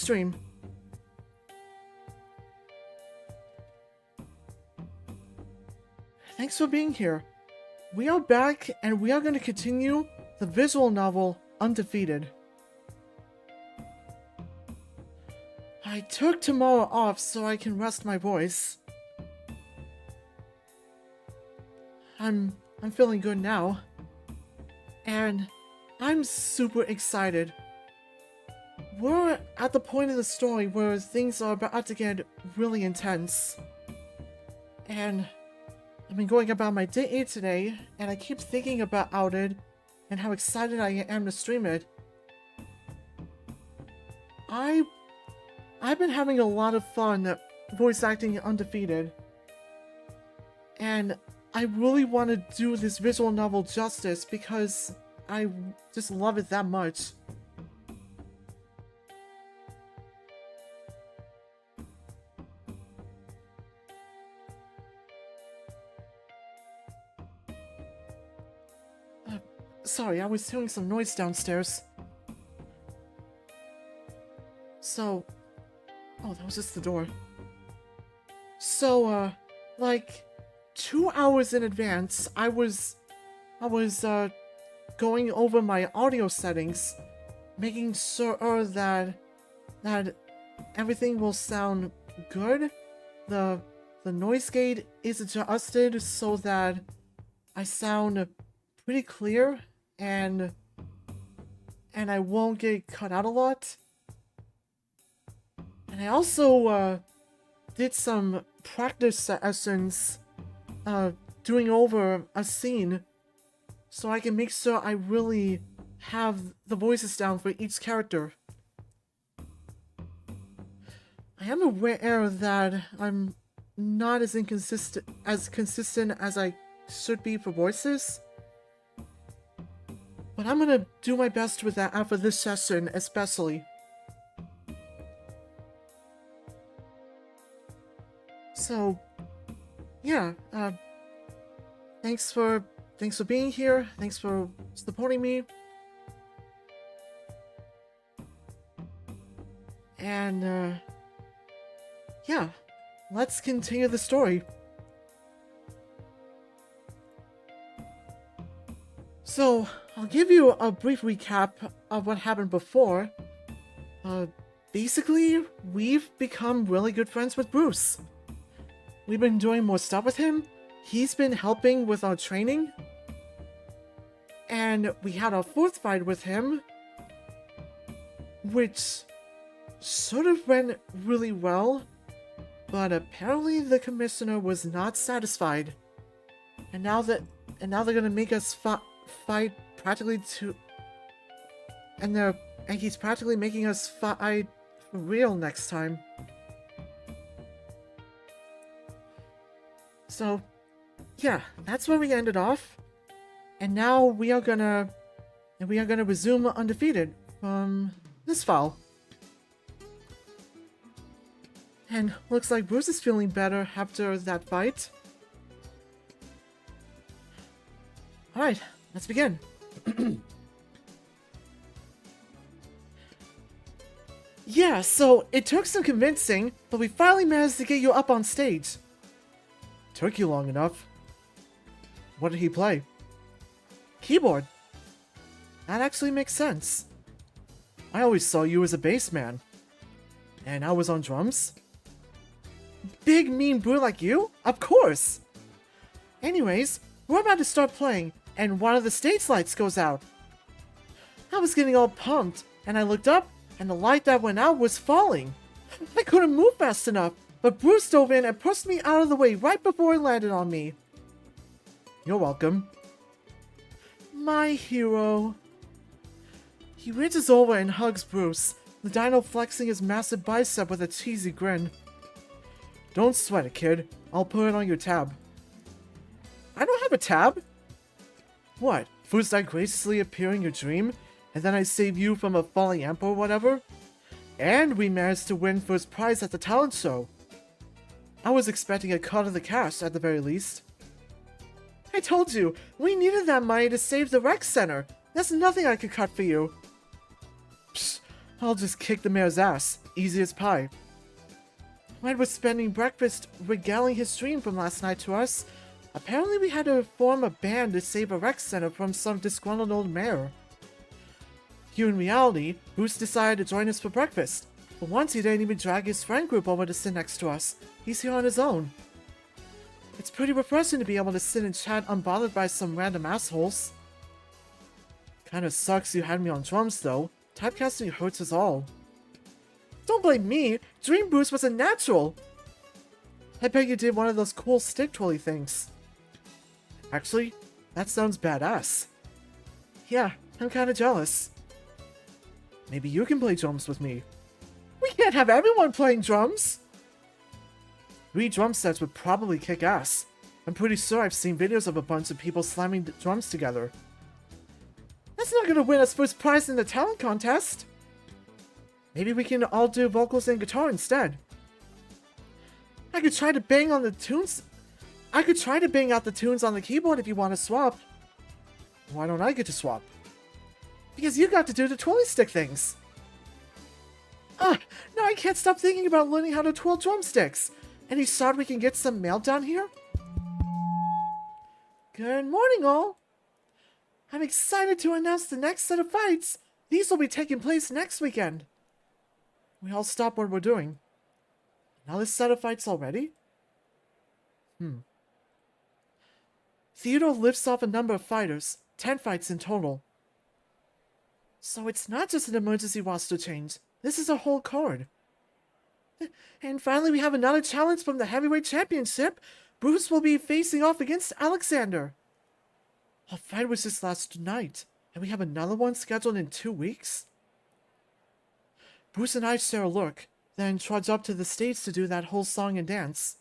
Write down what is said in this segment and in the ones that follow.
stream. Thanks for being here. We are back, and we are going to continue the visual novel Undefeated. I took tomorrow off so I can rest my voice. I'm feeling good now. And I'm super excited. We're at the point of the story where things are about to get really intense. And I've been going about my day today, and I keep thinking about it and how excited I am to stream it. I've been having a lot of fun voice acting Undefeated. And I really want to do this visual novel justice because I just love it that much. Sorry, I was hearing some noise downstairs. So... Oh, that was just the door. So, like, 2 hours in advance, I was going over my audio settings, making sure that everything will sound good. The noise gate is adjusted so that I sound pretty clear and I won't get cut out a lot. And I also did some practice sessions doing over a scene so I can make sure I really have the voices down for each character. I am aware that I'm not as consistent as I should be for voices, but I'm gonna do my best with that after this session especially. So, yeah, thanks for being here, thanks for supporting me, and, yeah, let's continue the story. So, I'll give you a brief recap of what happened before. Basically, we've become really good friends with Bruce. We've been doing more stuff with him. He's been helping with our training. And we had our fourth fight with him, which sort of went really well, but apparently the commissioner was not satisfied. And now they're gonna make us fight practically to... And he's practically making us fight for real next time. So, yeah, that's where we ended off. And now we are gonna resume Undefeated from this file. And looks like Bruce is feeling better after that fight. Alright, let's begin. Yeah, so it took some convincing, but we finally managed to get you up on stage. Took you long enough. What did he play? Keyboard. That actually makes sense. I always saw you as a bass man. And I was on drums? Big mean brute like you? Of course! Anyways, we're about to start playing, and one of the stage lights goes out. I was getting all pumped, and I looked up, and the light that went out was falling. I couldn't move fast enough, but Bruce dove in and pushed me out of the way right before it landed on me. You're welcome. My hero. He reaches over and hugs Bruce, the dino flexing his massive bicep with a cheesy grin. Don't sweat it, kid. I'll put it on your tab. I don't have a tab. What? First I graciously appear in your dream, and then I save you from a falling amp or whatever? And we managed to win first prize at the talent show. I was expecting a cut of the cash at the very least. I told you, we needed that money to save the rec center. There's nothing I could cut for you. Psst, I'll just kick the mayor's ass. easy as pie. Red was spending breakfast regaling his dream from last night to us. Apparently we had to form a band to save a rec center from some disgruntled old mayor. Here in reality, Bruce decided to join us for breakfast. But once he didn't even drag his friend group over to sit next to us. He's here on his own. It's pretty refreshing to be able to sit and chat unbothered by some random assholes. Kinda sucks you had me on drums though. Typecasting hurts us all. Don't blame me! Dream Bruce was a natural! I bet you did one of those cool stick twirly things. Actually, that sounds badass. Yeah, I'm kinda jealous. Maybe you can play drums with me. We can't have everyone playing drums! 3 drum sets would probably kick ass. I'm pretty sure I've seen videos of a bunch of people slamming drums together. That's not gonna win us first prize in the talent contest! Maybe we can all do vocals and guitar instead. I could try to bang out the tunes on the keyboard if you want to swap. Why don't I get to swap? Because you got to do the twirly stick things. Now I can't stop thinking about learning how to twirl drumsticks. Any shot we can get some mail down here? Good morning, all. I'm excited to announce the next set of fights. These will be taking place next weekend. We all stop what we're doing. Another set of fights already? Theodore lifts off a number of fighters, 10 fights in total. So it's not just an emergency roster change. This is a whole card. And finally we have another challenge from the Heavyweight Championship. Bruce will be facing off against Alexander. Our fight was just last night, and we have another one scheduled in 2 weeks? Bruce and I share a look, then trudge up to the stage to do that whole song and dance.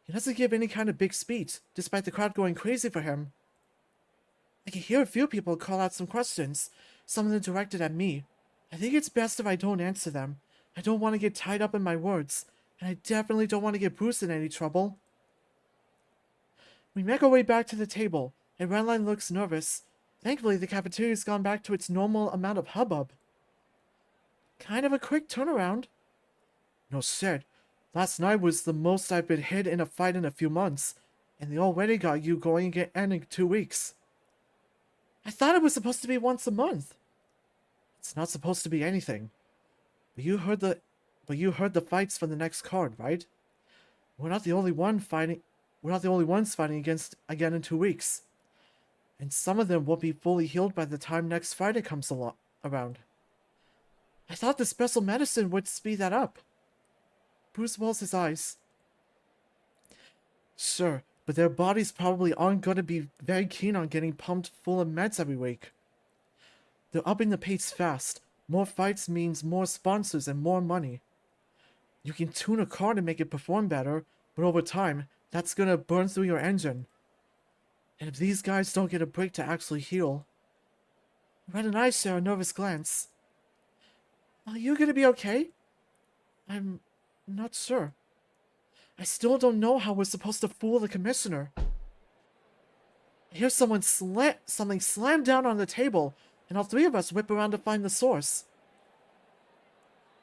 He doesn't give any kind of big speech, despite the crowd going crazy for him. I can hear a few people call out some questions, some of them directed at me. I think it's best if I don't answer them. I don't want to get tied up in my words, and I definitely don't want to get Bruce in any trouble. We make our way back to the table, and Redline looks nervous. Thankfully, the cafeteria's gone back to its normal amount of hubbub. Kind of a quick turnaround. No shit. Last night was the most I've been hit in a fight in a few months, and they already got you going again in 2 weeks. I thought it was supposed to be once a month. It's not supposed to be anything. But you heard the fights for the next card, right? We're not the only ones fighting against again in 2 weeks. And some of them will be fully healed by the time next Friday comes around. I thought the special medicine would speed that up. Bruce rolls his eyes. Sure, but their bodies probably aren't going to be very keen on getting pumped full of meds every week. They're upping the pace fast. More fights means more sponsors and more money. You can tune a car to make it perform better, but over time, that's going to burn through your engine. And if these guys don't get a break to actually heal... Red and I share a nervous glance. Are you going to be okay? I'm not sure. I still don't know how we're supposed to fool the commissioner. I hear something slam down on the table, and all 3 of us whip around to find the source.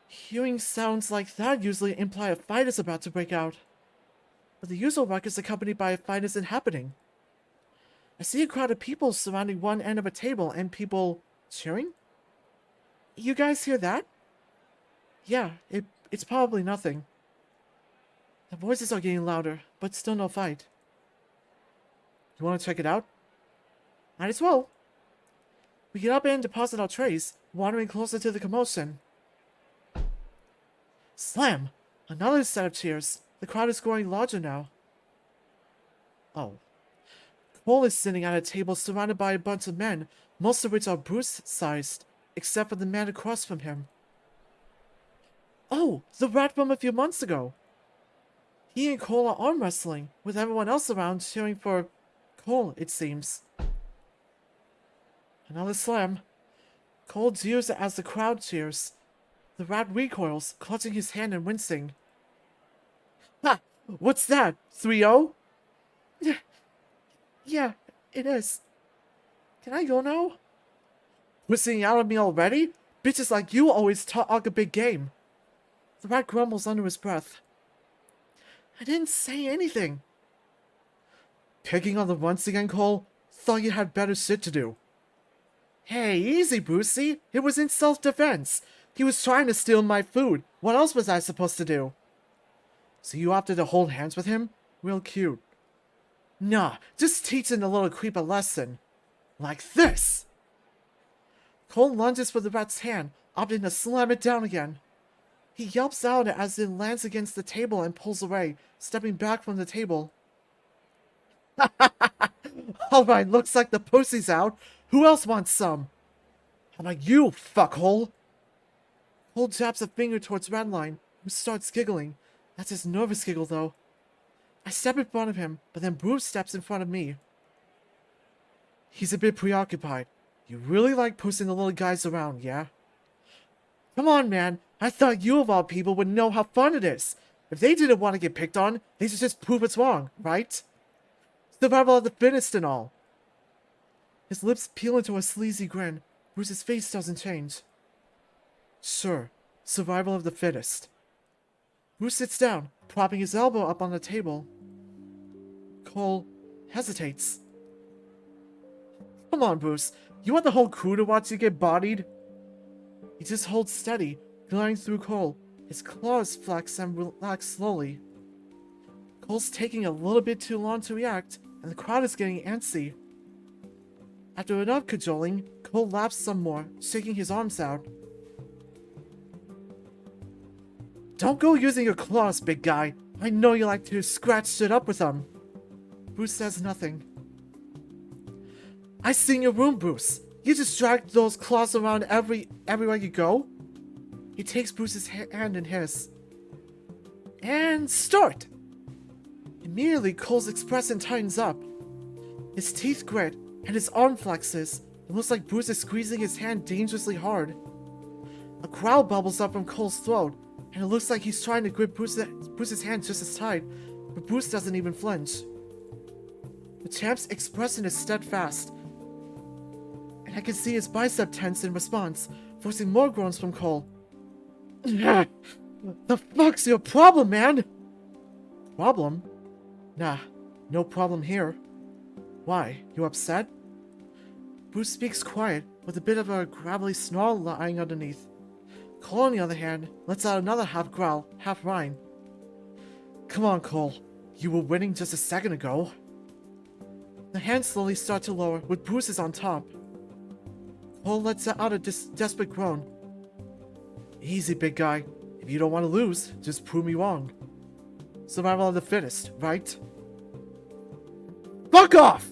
Hearing sounds like that usually imply a fight is about to break out. But the usual ruckus accompanied by a fight isn't happening. I see a crowd of people surrounding one end of a table and people cheering. You guys hear that? Yeah, it's probably nothing. The voices are getting louder, but still no fight. You want to check it out? Might as well. We get up and deposit our trays, wandering closer to the commotion. Slam! Another set of cheers. The crowd is growing larger now. Oh. Cole is sitting at a table surrounded by a bunch of men, most of which are Bruce-sized, except for the man across from him. Oh, the rat from a few months ago. He and Cole are arm wrestling, with everyone else around cheering for Cole, it seems. Another slam. Cole jeers as the crowd cheers. The rat recoils, clutching his hand and wincing. Ha! What's that? 3-0? Yeah, it is. Can I go now? Whistling out of me already? Bitches like you always talk a big game. The rat grumbles under his breath. I didn't say anything. Picking on the runts again, Cole? Thought you had better shit to do. Hey, easy, Brucey. It was in self-defense. He was trying to steal my food. What else was I supposed to do? So you opted to hold hands with him? Real cute. Nah, just teaching the little creep a lesson. Like this! Cole lunges for the rat's hand, opting to slam it down again. He yelps out as it lands against the table and pulls away, stepping back from the table. Alright, looks like the pussy's out. Who else wants some? How about you, fuckhole? Cole jabs a finger towards Redline, who starts giggling. That's his nervous giggle, though. I step in front of him, but then Bruce steps in front of me. He's a bit preoccupied. You really like pushing the little guys around, yeah? Come on, man. I thought you of all people would know how fun it is. If they didn't want to get picked on, they should just prove it's wrong, right? Survival of the fittest and all. His lips peel into a sleazy grin. Bruce's face doesn't change. Sure, survival of the fittest. Bruce sits down, propping his elbow up on the table. Cole hesitates. Come on, Bruce. You want the whole crew to watch you get bodied? He just holds steady, glaring through Cole. His claws flex and relax slowly. Cole's taking a little bit too long to react, and the crowd is getting antsy. After enough cajoling, Cole laughs some more, shaking his arms out. Don't go using your claws, big guy. I know you like to scratch shit up with them. Bruce says nothing. I seen your room, Bruce. You just drag those claws around everywhere you go? He takes Bruce's hand in his. And start! Immediately, Cole's expression tightens up. His teeth grit, and his arm flexes. It looks like Bruce is squeezing his hand dangerously hard. A growl bubbles up from Cole's throat, and it looks like he's trying to grip Bruce's hand just as tight, but Bruce doesn't even flinch. The champ's expression is steadfast, and I can see his bicep tense in response, forcing more groans from Cole. The fuck's your problem, man? Problem? Nah, no problem here. Why, you upset? Bruce speaks quiet, with a bit of a gravelly snarl lying underneath. Cole, on the other hand, lets out another half growl, half whine. Come on, Cole. You were winning just a second ago. The hands slowly start to lower, with Bruce's on top. Cole lets out a desperate groan. Easy, big guy. If you don't want to lose, just prove me wrong. Survival of the fittest, right? Fuck off!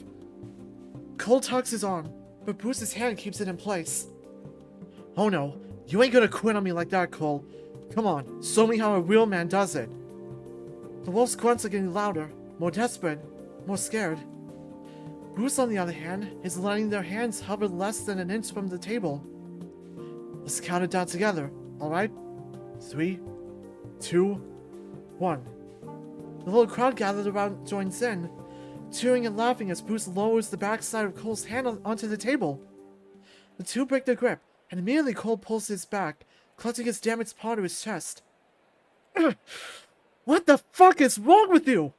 Cole tugs his arm, but Bruce's hand keeps it in place. Oh no, you ain't gonna quit on me like that, Cole. Come on, show me how a real man does it. The wolf's grunts are getting louder, more desperate, more scared. Bruce, on the other hand, is letting their hands hover less than an inch from the table. Let's count it down together, alright? 3, 2, 1. The little crowd gathered around joins in, cheering and laughing as Bruce lowers the backside of Cole's hand onto the table. The two break their grip, and immediately Cole pulls his back, clutching his damaged paw to his chest. What the fuck is wrong with you?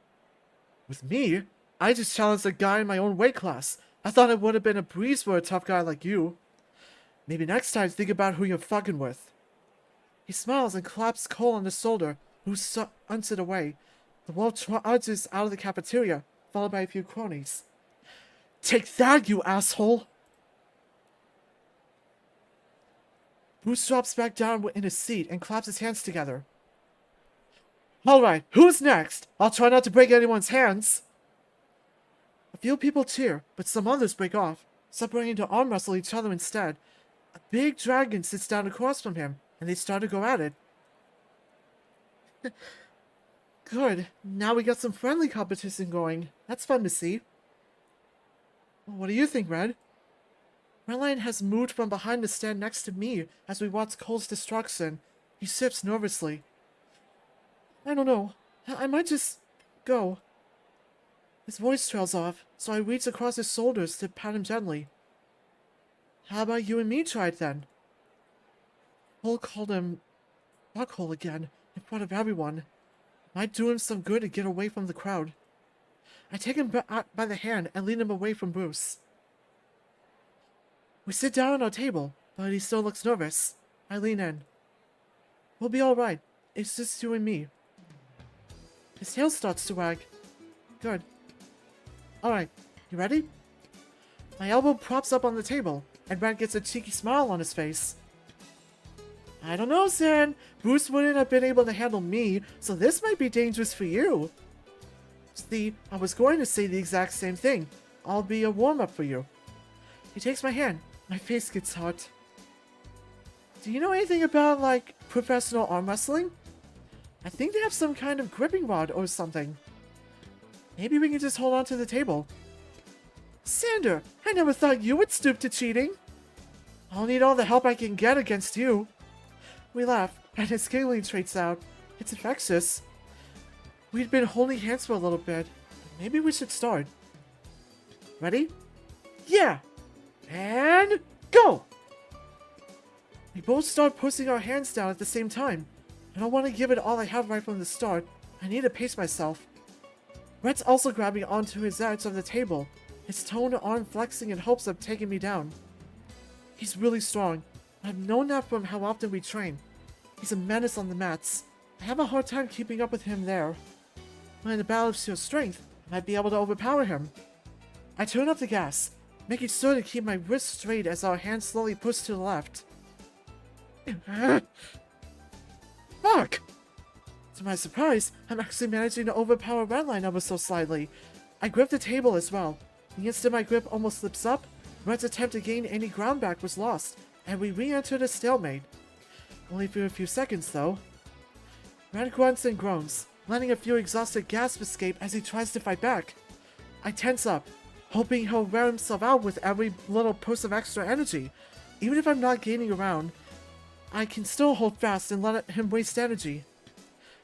With me? I just challenged a guy in my own weight class. I thought it would have been a breeze for a tough guy like you. Maybe next time think about who you're fucking with. He smiles and claps Cole on the shoulder, who hunts it away. The wolf trudges out of the cafeteria, followed by a few cronies. Take that, you asshole! Bruce drops back down in his seat and claps his hands together. Alright, who's next? I'll try not to break anyone's hands. A few people cheer, but some others break off, separating to arm wrestle each other instead. A big dragon sits down across from him, and they start to go at it. Good, now we got some friendly competition going. That's fun to see. What do you think, Red? Redline has moved from behind to stand next to me as we watch Cole's destruction. He sips nervously. I don't know. I might just go. His voice trails off, so I reach across his shoulders to pat him gently. How about you and me try it then? Cole called him Buckhole again, in front of everyone. Might do him some good to get away from the crowd. I take him by the hand and lead him away from Bruce. We sit down at our table, but he still looks nervous. I lean in. We'll be alright. It's just you and me. His tail starts to wag. Good. Alright, you ready? My elbow props up on the table, and Red gets a cheeky smile on his face. I don't know, Zan. Bruce wouldn't have been able to handle me, so this might be dangerous for you. See, I was going to say the exact same thing. I'll be a warm-up for you. He takes my hand. My face gets hot. Do you know anything about, like, professional arm wrestling? I think they have some kind of gripping rod or something. Maybe we can just hold on to the table. Zander, I never thought you would stoop to cheating. I'll need all the help I can get against you. We laugh, and his giggling traits out. It's infectious. We'd been holding hands for a little bit. Maybe we should start. Ready? Yeah! And go! We both start pushing our hands down at the same time. I don't want to give it all I have right from the start. I need to pace myself. Red's also grabbing onto his edge of the table, his toned arm flexing in hopes of taking me down. He's really strong. I've known that from how often we train. He's a menace on the mats. I have a hard time keeping up with him there. When in a battle of sheer strength, I might be able to overpower him. I turn up the gas, making sure to keep my wrists straight as our hands slowly push to the left. Fuck! To my surprise, I'm actually managing to overpower Redline ever so slightly. I grip the table as well. The instant my grip almost slips up, Red's attempt to gain any ground back was lost, and we re-entered a stalemate. Only for a few seconds, though. Red grunts and groans, letting a few exhausted gasps escape as he tries to fight back. I tense up, hoping he'll wear himself out with every little push of extra energy. Even if I'm not gaining ground, I can still hold fast and let him waste energy.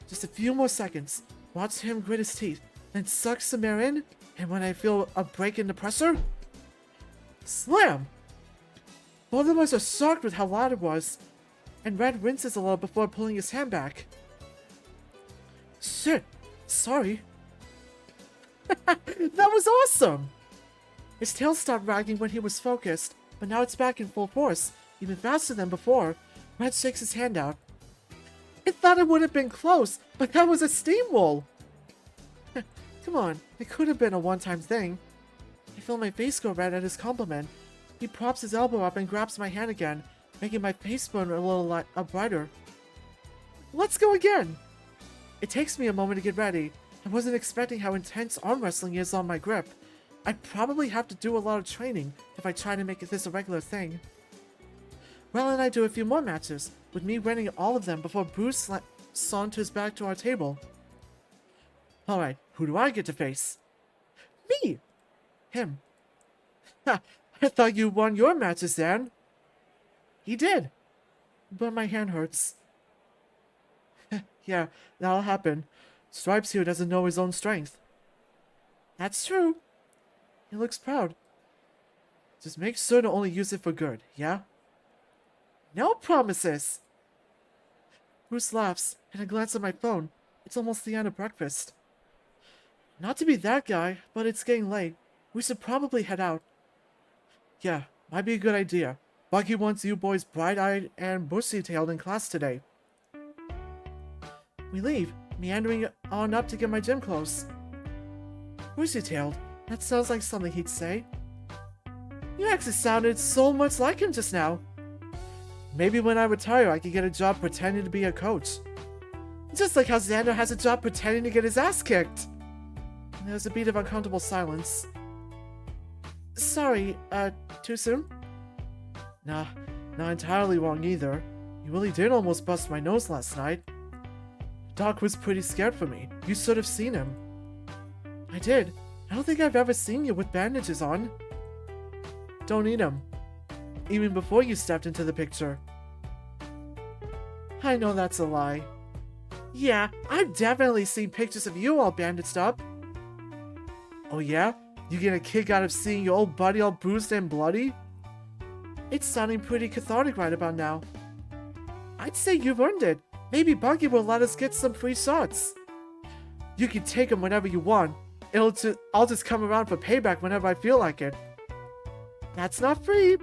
Just a few more seconds, watch him grit his teeth, then suck some air in, and when I feel a break in the pressure, slam! Both of us are shocked with how loud it was, and Red winces a little before pulling his hand back. Shit, sorry. That was awesome! His tail stopped wagging when he was focused, but now it's back in full force, even faster than before. Red shakes his hand out. I thought it would have been close, but that was a steamroll! Come on, it could have been a one-time thing. I feel my face go red at his compliment. He props his elbow up and grabs my hand again, making my face burn a little brighter. Let's go again! It takes me a moment to get ready. I wasn't expecting how intense arm wrestling is on my grip. I'd probably have to do a lot of training if I try to make this a regular thing. Rel and I do a few more matches, with me winning all of them before Bruce saunters back to our table. Alright, who do I get to face? Me! Him. Ha! I thought you won your matches, Dan. He did. But my hand hurts. Yeah, that'll happen. Stripes here doesn't know his own strength. That's true. He looks proud. Just make sure to only use it for good, yeah? No promises! Bruce laughs, and I glance at my phone. It's almost the end of breakfast. Not to be that guy, but it's getting late. We should probably head out. Yeah, might be a good idea. Bucky wants you boys bright-eyed and bushy-tailed in class today. We leave, meandering on up to get my gym clothes. Bushy-tailed? That sounds like something he'd say. You actually sounded so much like him just now. Maybe when I retire, I could get a job pretending to be a coach. Just like how Zander has a job pretending to get his ass kicked. There's a beat of uncomfortable silence. Sorry, too soon? Nah, not entirely wrong either. You really did almost bust my nose last night. Doc was pretty scared for me. You should have seen him. I did. I don't think I've ever seen you with bandages on. Don't need them. Even before you stepped into the picture. I know that's a lie. Yeah, I've definitely seen pictures of you all bandaged up. Oh yeah? You get a kick out of seeing your old buddy all bruised and bloody? It's sounding pretty cathartic right about now. I'd say you've earned it. maybe Bucky will let us get some free shots. You can take them whenever you want. I'll just come around for payback whenever I feel like it. That's not free.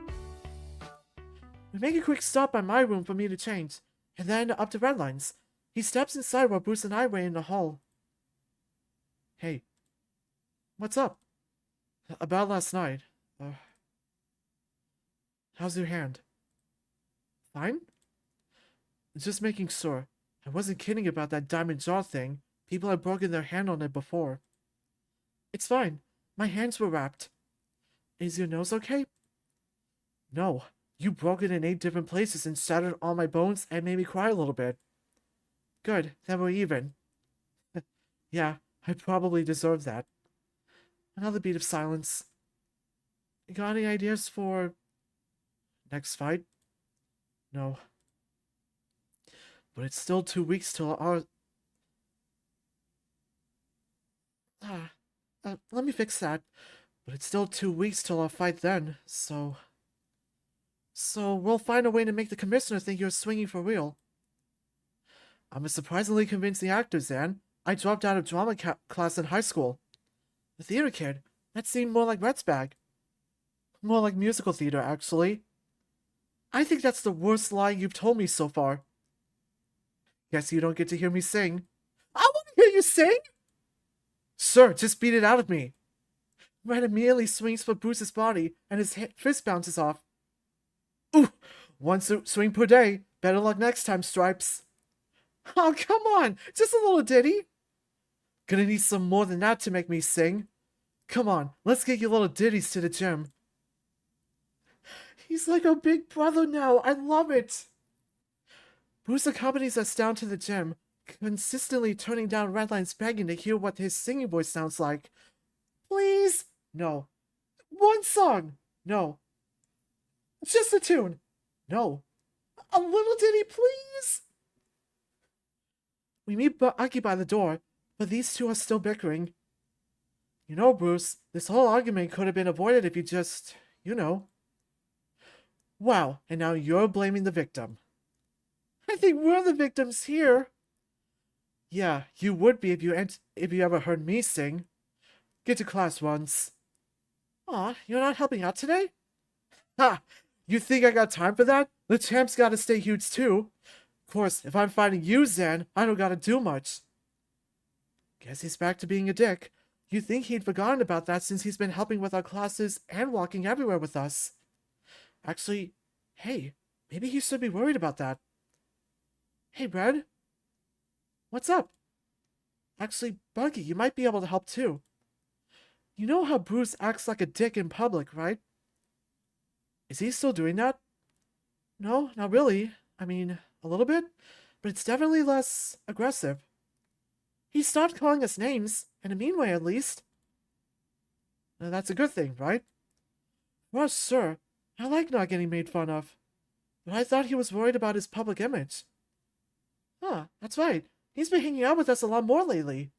We make a quick stop by my room for me to change, and then up to Redline's. He steps inside while Bruce and I wait in the hall. Hey. What's up? About last night. How's your hand? Fine? Just making sure. I wasn't kidding about that diamond jaw thing. People had broken their hand on it before. It's fine. My hands were wrapped. Is your nose okay? No. You broke it in 8 different places and shattered all my bones and made me cry a little bit. Good. Then we're even. Yeah, I probably deserve that. Another beat of silence. You got any ideas for next fight? No. But it's still 2 weeks till our... let me fix that. But it's still 2 weeks till our fight then, so we'll find a way to make the commissioner think you're swinging for real. I'm a surprisingly convincing actor, Zan. I dropped out of drama class in high school. The theater kid? That seemed more like Rhett's bag. More like musical theater, actually. I think that's the worst lie you've told me so far. Guess you don't get to hear me sing. I want to hear you sing! Sure, just beat it out of me. Rhett immediately swings for Bruce's body, and his fist bounces off. Ooh, one swing per day. Better luck next time, Stripes. Oh, come on, just a little ditty. Gonna need some more than that to make me sing. Come on, let's get your little ditties to the gym. He's like a big brother now. I love it. Bruce accompanies us down to the gym, consistently turning down Redline's begging to hear what his singing voice sounds like. Please? No. One song? No. Just a tune? No. A little ditty, please? We meet Bucky by the door, but these two are still bickering. You know, Bruce, this whole argument could have been avoided if you just, you know. Wow, and now you're blaming the victim. I think we're the victims here. Yeah, you would be if you ever heard me sing. Get to class once. Aw, you're not helping out today? Ha! You think I got time for that? The champ's gotta stay huge too. Of course, if I'm fighting you, Zan, I don't gotta do much. Guess he's back to being a dick. You'd think he'd forgotten about that since he's been helping with our classes and walking everywhere with us. Actually, hey, maybe he should be worried about that. Hey, Red. What's up? Actually, Bucky, you might be able to help too. You know how Bruce acts like a dick in public, right? Is he still doing that? No, not really. I mean, a little bit, but it's definitely less aggressive. He stopped calling us names, in a mean way at least. Now, that's a good thing, right? Well, sure. I like not getting made fun of. But I thought he was worried about his public image. Huh, that's right. He's been hanging out with us a lot more lately.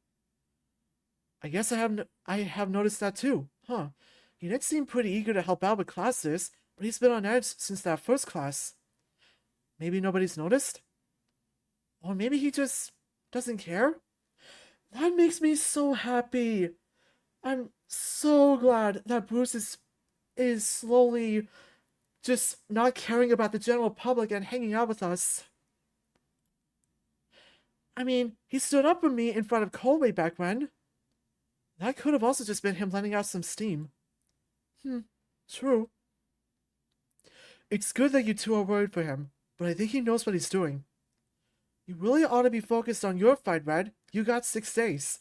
I guess I have noticed that too. Huh. He did seem pretty eager to help out with classes, but he's been on edge since that first class. Maybe nobody's noticed? Or maybe he just doesn't care? That makes me so happy. I'm so glad that Bruce is slowly just not caring about the general public and hanging out with us. I mean, he stood up for me in front of Cole way back when. That could have also just been him letting out some steam. True. It's good that you two are worried for him, but I think he knows what he's doing. You really ought to be focused on your fight, Red. You got 6 days.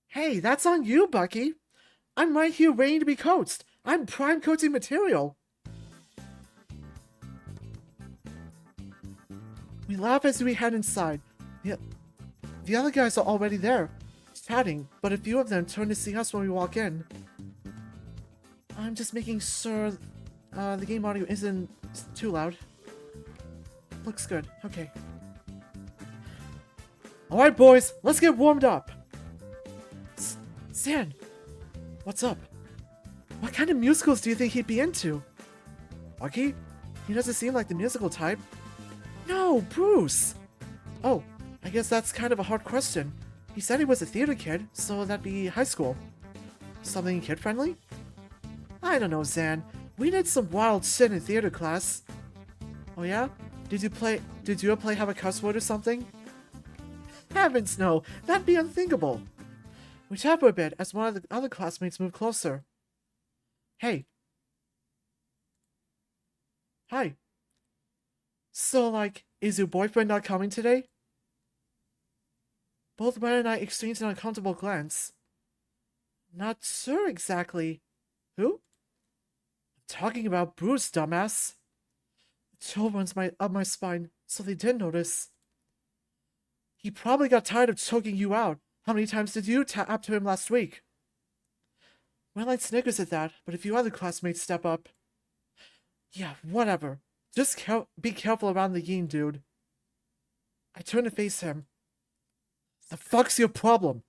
Hey, that's on you, Bucky. I'm right here waiting to be coached. I'm prime coaching material. We laugh as we head inside. The other guys are already there, chatting, but a few of them turn to see us when we walk in. I'm just making sure the game audio isn't too loud. Looks good. Okay. Alright, boys, let's get warmed up. Zan, what's up? What kind of musicals do you think he'd be into? Bucky? He doesn't seem like the musical type. No, Bruce! Oh, I guess that's kind of a hard question. He said he was a theater kid, so that'd be high school. Something kid-friendly? I don't know, Zan. We did some wild shit in theater class. Oh yeah? Did your play have a cuss word or something? Heavens no, that'd be unthinkable. We chat for a bit as one of the other classmates moved closer. Hey. Hi. So, like, is your boyfriend not coming today? Both Ren and I exchanged an uncomfortable glance. Not sure exactly. Who? I'm talking about Bruce, dumbass. The chill runs up my spine, so they did notice. He probably got tired of choking you out. How many times did you tap to him last week? Redline snickers at that, but a few other classmates step up. Yeah, whatever. Just be careful around the yin, dude. I turn to face him. The fuck's your problem?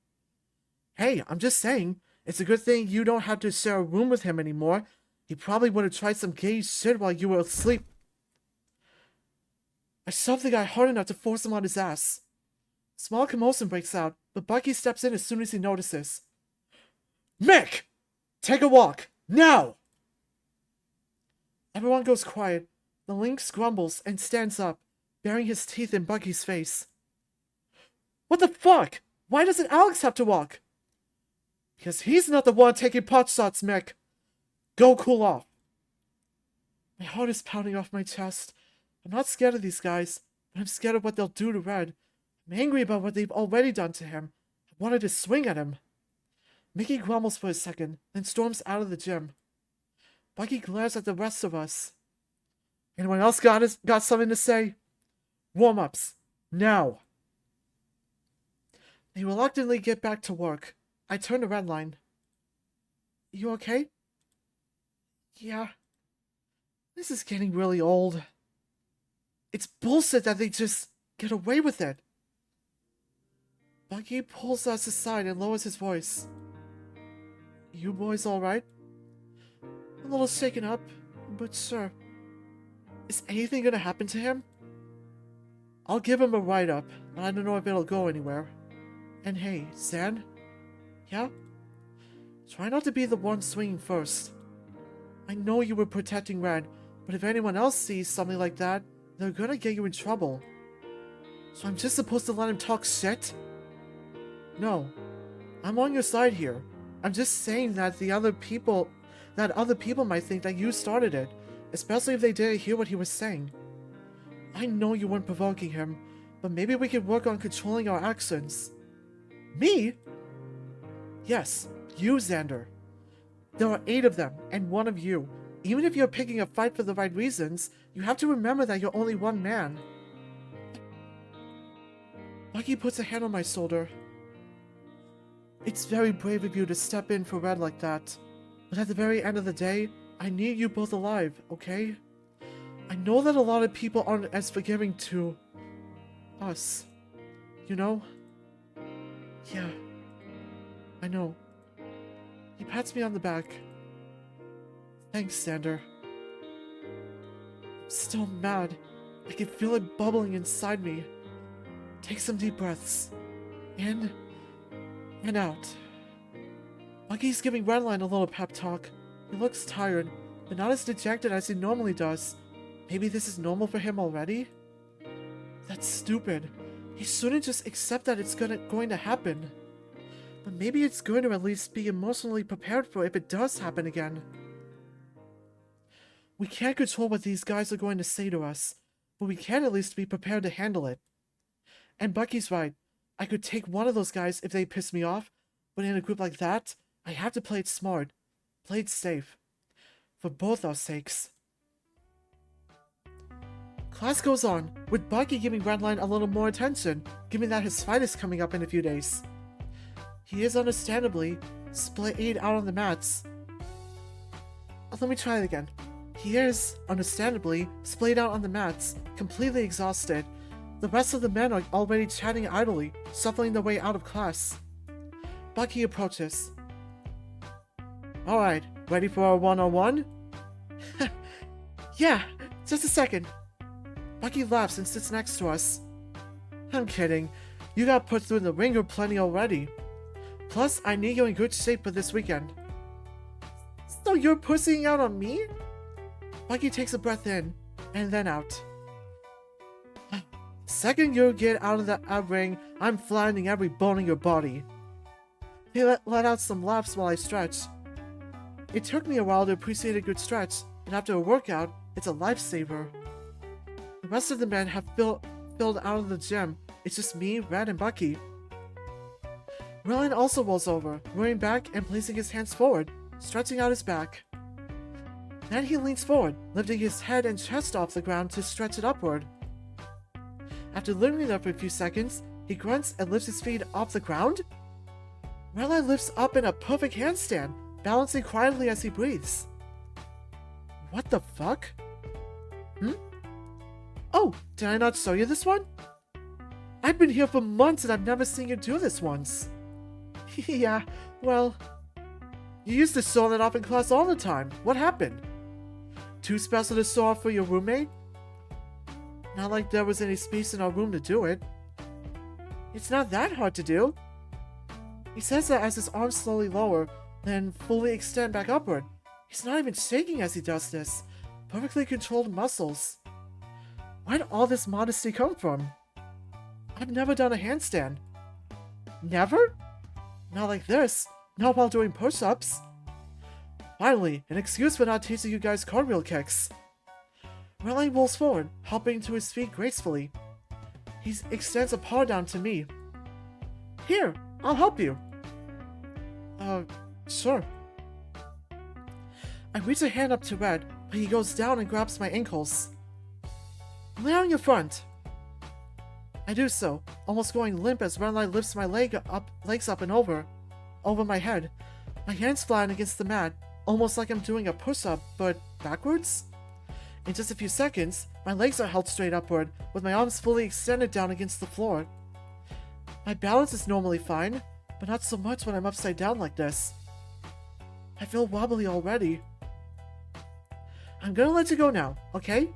Hey, I'm just saying, it's a good thing you don't have to share a room with him anymore. He probably would have tried some gay shit while you were asleep. I shoved the guy hard enough to force him on his ass. Small commotion breaks out, but Bucky steps in as soon as he notices. Mick! Take a walk! Now! Everyone goes quiet. The lynx grumbles and stands up, baring his teeth in Bucky's face. What the fuck? Why doesn't Alex have to walk? Because he's not the one taking pot shots, Mick. Go cool off. My heart is pounding off my chest. I'm not scared of these guys, but I'm scared of what they'll do to Red. I'm angry about what they've already done to him. I wanted to swing at him. Mickey grumbles for a second, then storms out of the gym. Bucky glares at the rest of us. Anyone else got something to say? Warm-ups. Now. They reluctantly get back to work. I turn to Redline. You okay? Yeah. This is getting really old. It's bullshit that they just get away with it. Bucky pulls us aside and lowers his voice. You boys alright? A little shaken up, but sure. Is anything gonna happen to him? I'll give him a write-up, but I don't know if it'll go anywhere. And hey, Zan? Yeah? Try not to be the one swinging first. I know you were protecting Red, but if anyone else sees something like that, they're gonna get you in trouble. So I'm just supposed to let him talk shit? No. I'm on your side here. I'm just saying that other people might think that you started it, especially if they didn't hear what he was saying. I know you weren't provoking him, but maybe we could work on controlling our actions. Me? Yes, you, Zander. There are 8 of them, and 1 of you. Even if you're picking a fight for the right reasons, you have to remember that you're only one man. Bucky puts a hand on my shoulder. It's very brave of you to step in for Red like that. But at the very end of the day, I need you both alive, okay? I know that a lot of people aren't as forgiving to us. You know? Yeah. I know. He pats me on the back. Thanks, Zander. I'm still mad. I can feel it bubbling inside me. Take some deep breaths. In and out. Bucky's giving Redline a little pep talk. He looks tired, but not as dejected as he normally does. Maybe this is normal for him already? That's stupid. He shouldn't just accept that it's going to happen. But maybe it's going to at least be emotionally prepared for if it does happen again. We can't control what these guys are going to say to us, but we can at least be prepared to handle it. And Bucky's right. I could take one of those guys if they piss me off, but in a group like that, I have to play it smart. Play it safe. For both our sakes. Class goes on, with Bucky giving Redline a little more attention, given that his fight is coming up in a few days. He is understandably splayed out on the mats. Let me try it again. He is, understandably, splayed out on the mats, completely exhausted. The rest of the men are already chatting idly, shuffling their way out of class. Bucky approaches. Alright, ready for our one-on-one? Yeah, just a second. Bucky laughs and sits next to us. I'm kidding. You got put through the ringer plenty already. Plus, I need you in good shape for this weekend. So you're pussying out on me? Bucky takes a breath in, and then out. Second you get out of the ring, I'm flattening every bone in your body. He let out some laughs while I stretched. It took me a while to appreciate a good stretch, and after a workout, it's a lifesaver. The rest of the men have filled out of the gym. It's just me, Red, and Bucky. Redline also rolls over, rolling back and placing his hands forward, stretching out his back. Then he leans forward, lifting his head and chest off the ground to stretch it upward. After lifting it up for a few seconds, he grunts and lifts his feet off the ground. Redline lifts up in a perfect handstand, balancing quietly as he breathes. What the fuck? Oh, did I not show you this one? I've been here for months and I've never seen you do this once. Yeah, well, you used to show that off in class all the time. What happened? Too special to show off for your roommate? Not like there was any space in our room to do it. It's not that hard to do. He says that as his arms slowly lower, then fully extend back upward. He's not even shaking as he does this. Perfectly controlled muscles. Where'd all this modesty come from? I've never done a handstand. Never? Not like this. Not while doing push-ups. Finally, an excuse for not teaching you guys cartwheel kicks. Redline rolls forward, hopping to his feet gracefully. He extends a paw down to me. Here, I'll help you. Sure. I reach a hand up to Red, but he goes down and grabs my ankles. Lay on your front. I do so, almost going limp as Redline lifts my legs up and over my head. My hands flatten against the mat, almost like I'm doing a push-up, but backwards? In just a few seconds, my legs are held straight upward, with my arms fully extended down against the floor. My balance is normally fine, but not so much when I'm upside down like this. I feel wobbly already. I'm gonna let you go now, okay?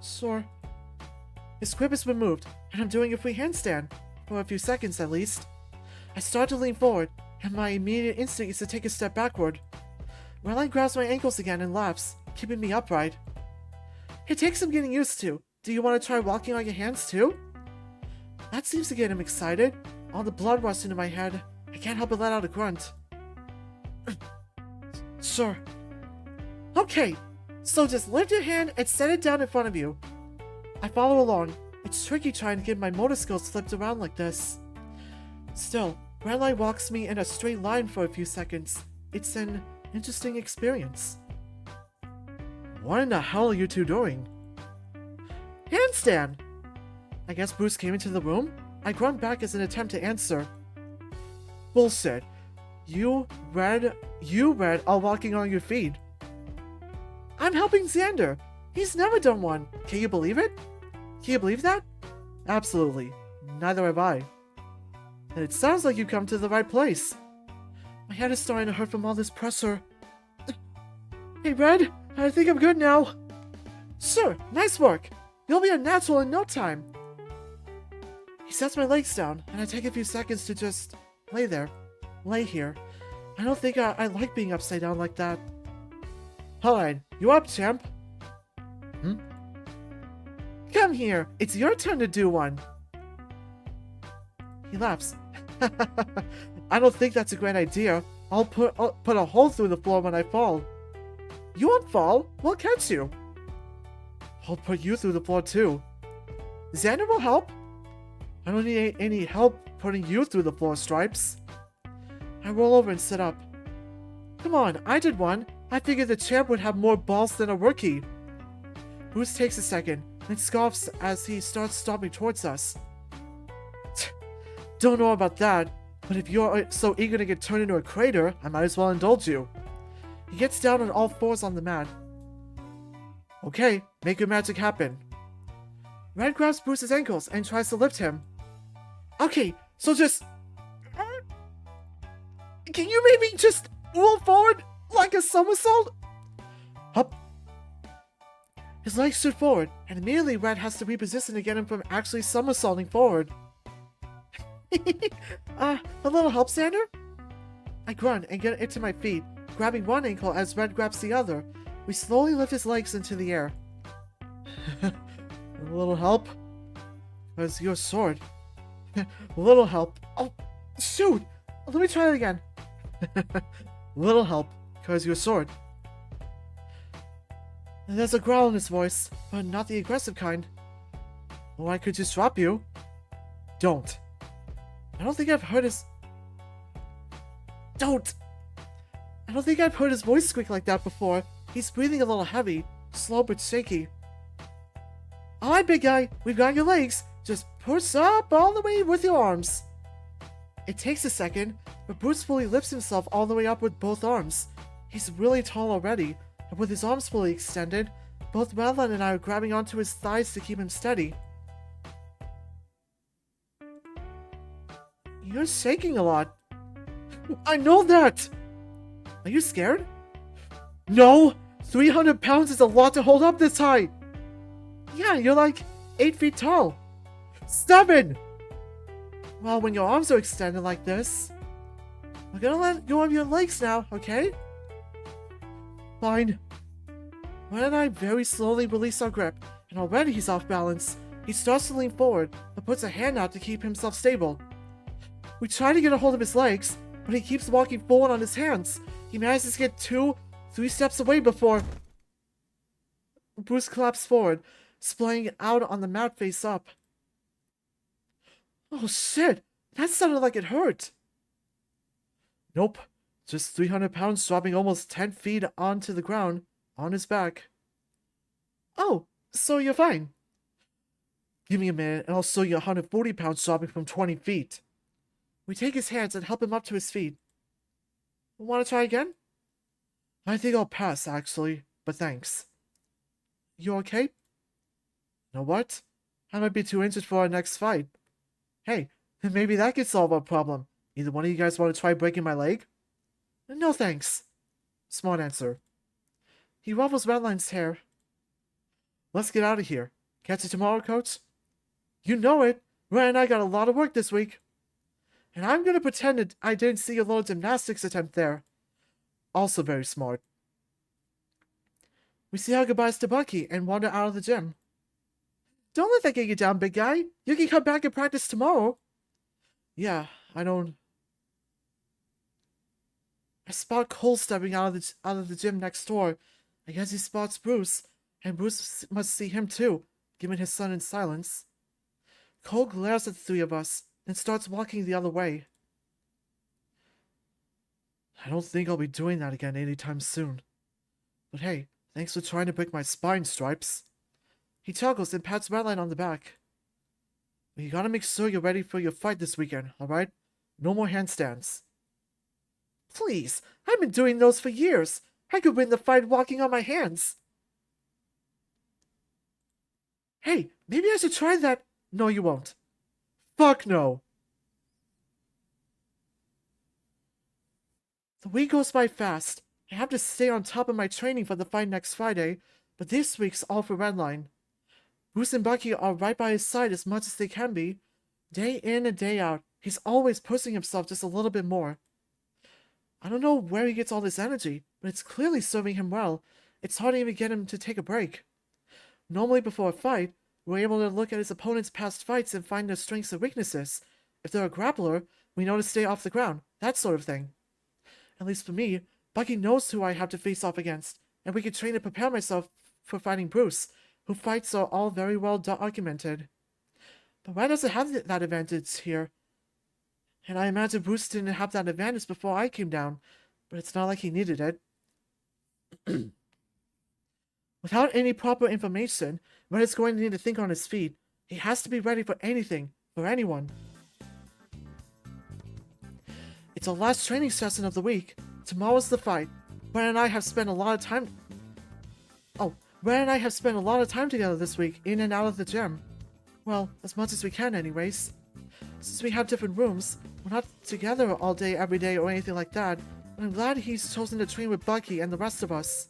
Sure. His grip has been moved, and I'm doing a free handstand, for a few seconds at least. I start to lean forward, and my immediate instinct is to take a step backward. Redline grabs my ankles again and laughs, keeping me upright. It takes some getting used to. Do you want to try walking on your hands too? That seems to get him excited. All the blood rushed into my head. I can't help but let out a grunt. Sure. Okay, so just lift your hand and set it down in front of you. I follow along. It's tricky trying to get my motor skills flipped around like this. Still, Redline walks me in a straight line for a few seconds. It's an interesting experience. What in the hell are you two doing? Handstand! I guess Bruce came into the room? I grunt back as an attempt to answer. Bullshit. You, Red, are walking on your feet. I'm helping Zander. He's never done one. Can you believe it? Can you believe that? Absolutely. Neither have I. And it sounds like you've come to the right place. My head is starting to hurt from all this pressure. Hey, Red, I think I'm good now. Sure, nice work. You'll be a natural in no time. He sets my legs down, and I take a few seconds to just lay here. I don't think I like being upside down like that. Alright, you up, champ? Come here, it's your turn to do one. He laughs. I don't think that's a great idea. I'll put a hole through the floor when I fall. You won't fall, we'll catch you. I'll put you through the floor too. Zander will help. I don't need any help putting you through the floor, Stripes. I roll over and sit up. Come on, I did one. I figured the champ would have more balls than a rookie. Bruce takes a second, then scoffs as he starts stomping towards us. Don't know about that, but if you're so eager to get turned into a crater, I might as well indulge you. He gets down on all fours on the mat. Okay, make your magic happen. Red grabs Bruce's ankles and tries to lift him. Okay, so just... Can you maybe just roll forward like a somersault? Hup. His legs shoot forward, and immediately Red has to reposition to get him from actually somersaulting forward. A little help, Zander? I grunt and get it to my feet, grabbing one ankle as Red grabs the other. We slowly lift his legs into the air. A little help? Because your sword. A little help. Oh, shoot! Let me try it again. Little help, because your sword. And there's a growl in his voice, but not the aggressive kind. Well, I could just drop you. Don't. I don't think I've heard his... Don't! I don't think I've heard his voice squeak like that before. He's breathing a little heavy, slow but shaky. Alright, big guy, we've got your legs. Just push up all the way with your arms. It takes a second, but Bruce fully lifts himself all the way up with both arms. He's really tall already, and with his arms fully extended, both Redline and I are grabbing onto his thighs to keep him steady. You're shaking a lot. I know that! Are you scared? No! 300 pounds is a lot to hold up this high! Yeah, you're like 8 feet tall. 7! Well, when your arms are extended like this, we're gonna let go of your legs now, okay? Fine. Red and I very slowly release our grip, and already he's off balance. He starts to lean forward, but puts a hand out to keep himself stable. We try to get a hold of his legs, but he keeps walking forward on his hands. He manages to get 2-3 steps away before Bruce collapses forward, splaying out on the mat face up. Oh shit! That sounded like it hurt! Nope. Just 300 pounds dropping almost 10 feet onto the ground, on his back. Oh, so you're fine. Give me a minute and I'll show you 140 pounds dropping from 20 feet. We take his hands and help him up to his feet. Want to try again? I think I'll pass, actually, but thanks. You okay? You know what? I might be too injured for our next fight. Hey, maybe that could solve our problem. Either one of you guys want to try breaking my leg? No thanks. Smart answer. He ruffles Redline's hair. Let's get out of here. Catch you tomorrow, coach? You know it. Red and I got a lot of work this week. And I'm gonna pretend that I didn't see your little gymnastics attempt there. Also very smart. We say our goodbyes to Bucky and wander out of the gym. Don't let that get you down, big guy. You can come back and practice tomorrow. Yeah, I don't... I spot Cole stepping out of the gym next door. I guess he spots Bruce, and Bruce must see him too, given his sudden silence. Cole glares at the three of us, and starts walking the other way. I don't think I'll be doing that again anytime soon. But hey, thanks for trying to break my spine, Stripes. He chuckles and pats Redline on the back. But you gotta make sure you're ready for your fight this weekend, alright? No more handstands. Please, I've been doing those for years. I could win the fight walking on my hands. Hey, maybe I should try that. No, you won't. Fuck no. The week goes by fast. I have to stay on top of my training for the fight next Friday, but this week's all for Redline. Bruce and Bucky are right by his side as much as they can be. Day in and day out, he's always pushing himself just a little bit more. I don't know where he gets all this energy, but it's clearly serving him well. It's hard to even get him to take a break. Normally before a fight, we're able to look at his opponent's past fights and find their strengths and weaknesses. If they're a grappler, we know to stay off the ground, that sort of thing. At least for me, Bucky knows who I have to face off against, and we can train to prepare myself for fighting Bruce, whose fights are all very well documented. But Red doesn't have that advantage here. And I imagine Bruce didn't have that advantage before I came down, but it's not like he needed it. Without any proper information, Red is going to need to think on his feet. He has to be ready for anything, for anyone. It's our last training session of the week. Tomorrow's the fight. Red and I have spent a lot of time together this week, in and out of the gym. Well, as much as we can anyways. Since we have different rooms, we're not together all day, every day, or anything like that, but I'm glad he's chosen to train with Bucky and the rest of us.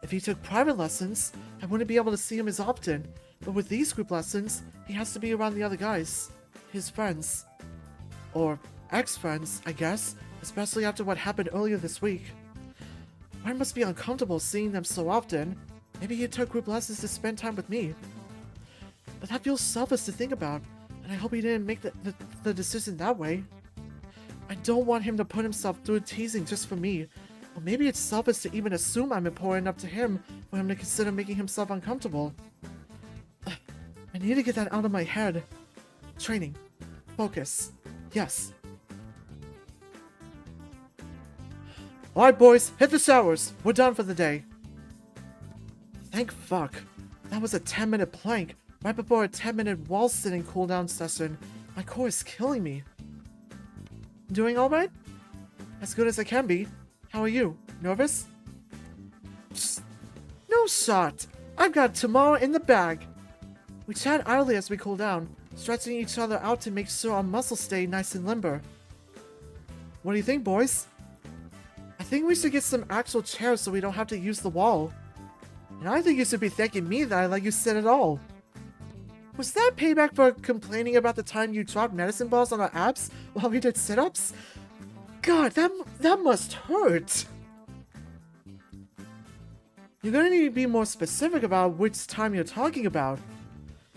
If he took private lessons, I wouldn't be able to see him as often. But with these group lessons, he has to be around the other guys. His friends. Or ex-friends, I guess. Especially after what happened earlier this week. Ren must be uncomfortable seeing them so often. Maybe he took group lessons to spend time with me. But that feels selfish to think about. And I hope he didn't make the decision that way. I don't want him to put himself through teasing just for me. Or maybe it's selfish to even assume I'm important enough to him for him to consider making himself uncomfortable. I need to get that out of my head. Training. Focus. Yes. Alright boys, hit the showers. We're done for the day. Thank fuck. That was a 10-minute plank, right before a 10-minute wall-sitting cooldown session. My core is killing me. Doing alright? As good as I can be. How are you? Nervous? Psst. No shot! I've got tomorrow in the bag. We chat idly as we cool down, stretching each other out to make sure our muscles stay nice and limber. What do you think, boys? I think we should get some actual chairs so we don't have to use the wall. And I think you should be thanking me that I let you sit at all. Was that payback for complaining about the time you dropped medicine balls on our abs while we did sit-ups? God, that must hurt. You're gonna need to be more specific about which time you're talking about.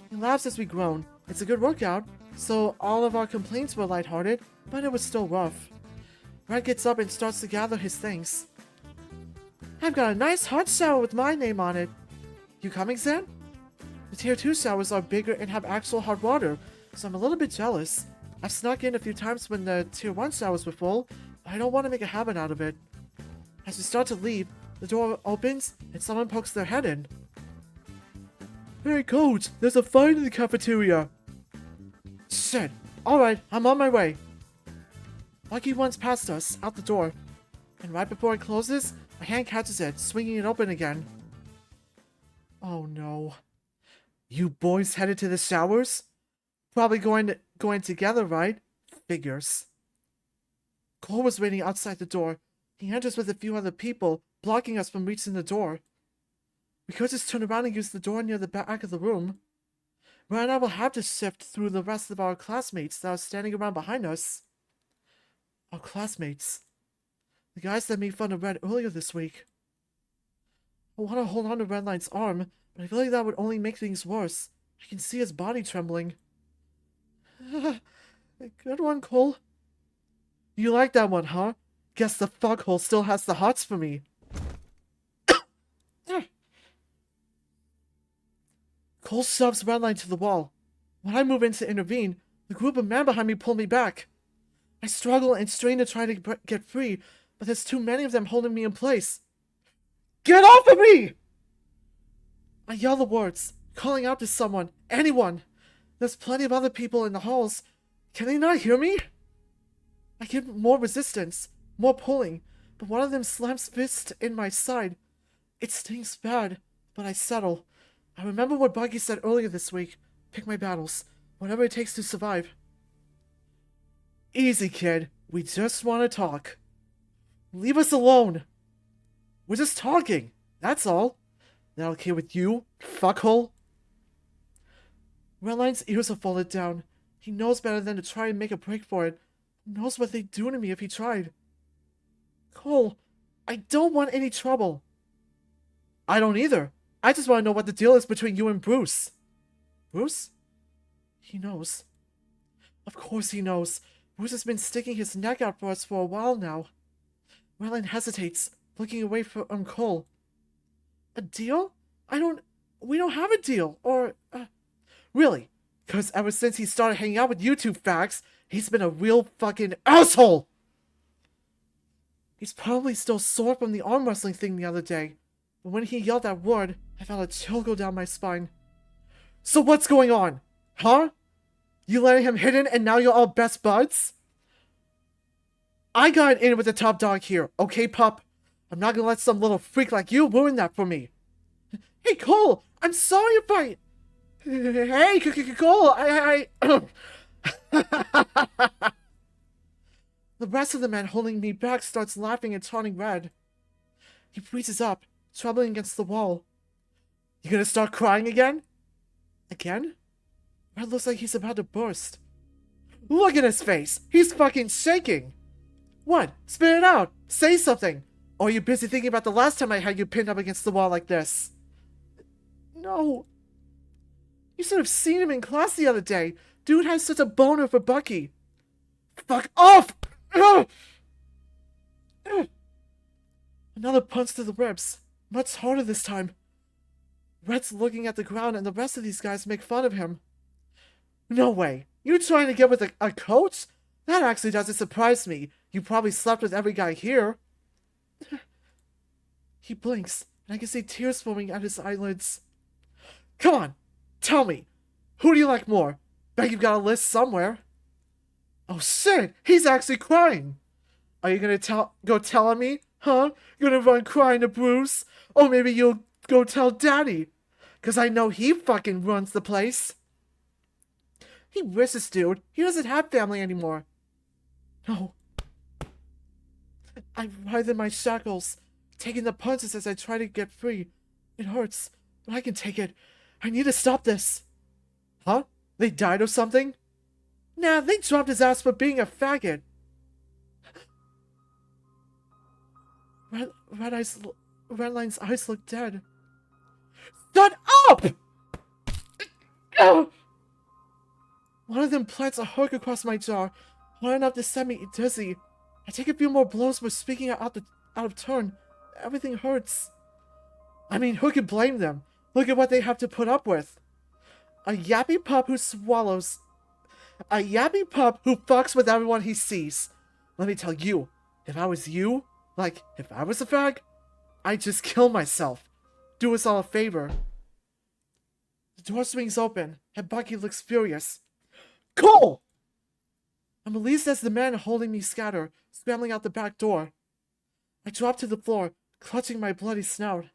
He laughs as we groan. It's a good workout, so all of our complaints were lighthearted, but it was still rough. Red gets up and starts to gather his things. I've got a nice hot shower with my name on it. You coming, Zan? The tier 2 showers are bigger and have actual hot water, so I'm a little bit jealous. I've snuck in a few times when the tier 1 showers were full, but I don't want to make a habit out of it. As we start to leave, the door opens and someone pokes their head in. Hey coach, there's a fight in the cafeteria. Shit. Alright, I'm on my way. Bucky runs past us, out the door. And right before it closes, my hand catches it, swinging it open again. Oh no. You boys headed to the showers? Probably going together, right? Figures. Cole was waiting outside the door. He enters with a few other people, blocking us from reaching the door. We could just turn around and use the door near the back of the room. Ren and I will have to shift through the rest of our classmates that are standing around behind us. Our classmates. The guys that made fun of Red earlier this week. I want to hold on to Redline's arm, but I feel like that would only make things worse. I can see his body trembling. Good one, Cole. You like that one, huh? Guess the fuckhole still has the hots for me. Cole shoves Redline to the wall. When I move in to intervene, the group of men behind me pull me back. I struggle and strain to try to get free, but there's too many of them holding me in place. Get off of me! I yell the words, calling out to someone, anyone. There's plenty of other people in the halls. Can they not hear me? I give more resistance, more pulling, but one of them slams fist in my side. It stings bad, but I settle. I remember what Bucky said earlier this week. Pick my battles, whatever it takes to survive. Easy, kid. We just want to talk. Leave us alone. We're just talking. That's all. That okay with you, fuckhole? Redline's ears are folded down. He knows better than to try and make a break for it. Who knows what they'd do to me if he tried? Cole, I don't want any trouble. I don't either. I just want to know what the deal is between you and Bruce. Bruce? He knows. Of course he knows. Bruce has been sticking his neck out for us for a while now. Redline hesitates, looking away from Cole. A deal? We don't have a deal, or, really? Because ever since he started hanging out with you two fags, he's been a real fucking asshole! He's probably still sore from the arm wrestling thing the other day, but when he yelled that word, I felt a chill go down my spine. So what's going on? Huh? You letting him hit in and now you're all best buds? I got in with the top dog here, okay, pup? I'm not gonna let some little freak like you ruin that for me. Hey, Cole! I'm sorry if I... Hey, Cole! The rest of the men holding me back starts laughing and taunting Red. He freezes up, troubling against the wall. You gonna start crying again? Again? Red looks like he's about to burst. Look at his face! He's fucking shaking! What? Spit it out! Say something! Or are you busy thinking about the last time I had you pinned up against the wall like this? No. You should have seen him in class the other day. Dude has such a boner for Bucky. Fuck off! Another punch to the ribs. Much harder this time. Red's looking at the ground and the rest of these guys make fun of him. No way. You trying to get with a coach? That actually doesn't surprise me. You probably slept with every guy here. He blinks, and I can see tears forming at his eyelids. Come on, tell me. Who do you like more? Bet you've got a list somewhere. Oh shit, he's actually crying. Are you gonna go tell on me? Huh? You gonna run crying to Bruce? Or maybe you'll go tell Daddy. 'Cause I know he fucking runs the place. He wishes, dude. He doesn't have family anymore. No. I writhe in my shackles, taking the punches as I try to get free. It hurts, but I can take it. I need to stop this. Huh? They died or something? Nah, they dropped his ass for being a faggot. Redline's eyes look dead. Shut up! One of them plants a hook across my jaw, hard enough to send me dizzy. I take a few more blows for speaking out of turn. Everything hurts. I mean, who could blame them? Look at what they have to put up with. A yappy pup who swallows. A yappy pup who fucks with everyone he sees. Let me tell you, if I was you, like, if I was a fag, I'd just kill myself. Do us all a favor. The door swings open, and Bucky looks furious. Cole! I'm released as the men holding me scatter, scrambling out the back door. I drop to the floor, clutching my bloody snout.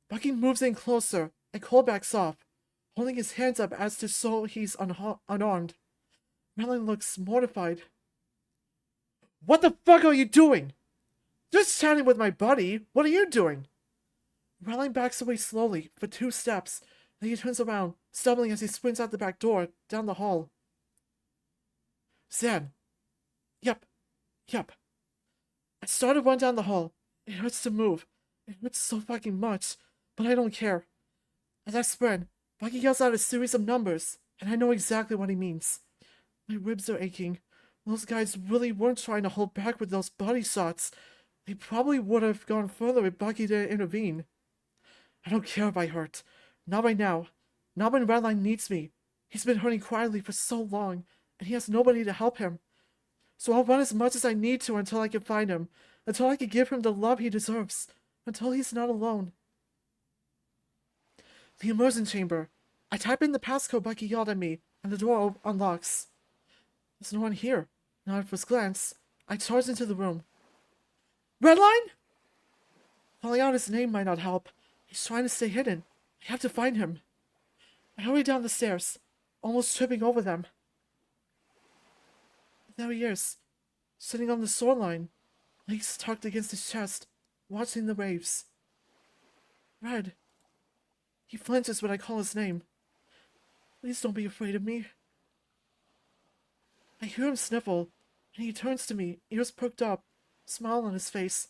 Bucky moves in closer, and Cole backs off, holding his hands up as to show he's unarmed. Redline looks mortified. What the fuck are you doing? Just chatting with my buddy. What are you doing? Redline backs away slowly, for 2 steps, then he turns around, stumbling as he sprints out the back door, down the hall. Zan. Yep. I start to run down the hall. It hurts to move. It hurts so fucking much, but I don't care. As I sprint, Bucky yells out a series of numbers, and I know exactly what he means. My ribs are aching. Those guys really weren't trying to hold back with those body shots. They probably would have gone further if Bucky didn't intervene. I don't care if I hurt. Not right now. Not when Redline needs me. He's been hurting quietly for so long, and he has nobody to help him. So I'll run as much as I need to until I can find him, until I can give him the love he deserves, until he's not alone. The immersion chamber. I type in the passcode Bucky yelled at me, and the door unlocks. There's no one here. Not at first glance. I charge into the room. Redline? Calling out his name might not help. He's trying to stay hidden. I have to find him. I hurry down the stairs, almost tripping over them. There he is, sitting on the shoreline, legs tucked against his chest, watching the waves. Red. He flinches when I call his name. Please don't be afraid of me. I hear him sniffle, and he turns to me, ears perked up, smile on his face.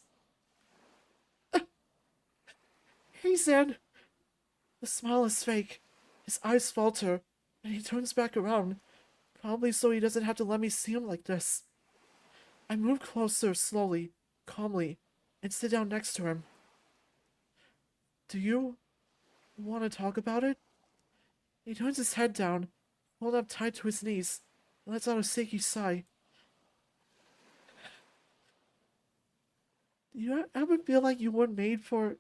Hey, Zan. The smile is fake. His eyes falter, and he turns back around, probably so he doesn't have to let me see him like this. I move closer slowly, calmly, and sit down next to him. Do you want to talk about it? He turns his head down, pulled up tight to his knees, and lets out a shaky sigh. Do you ever feel like you weren't made for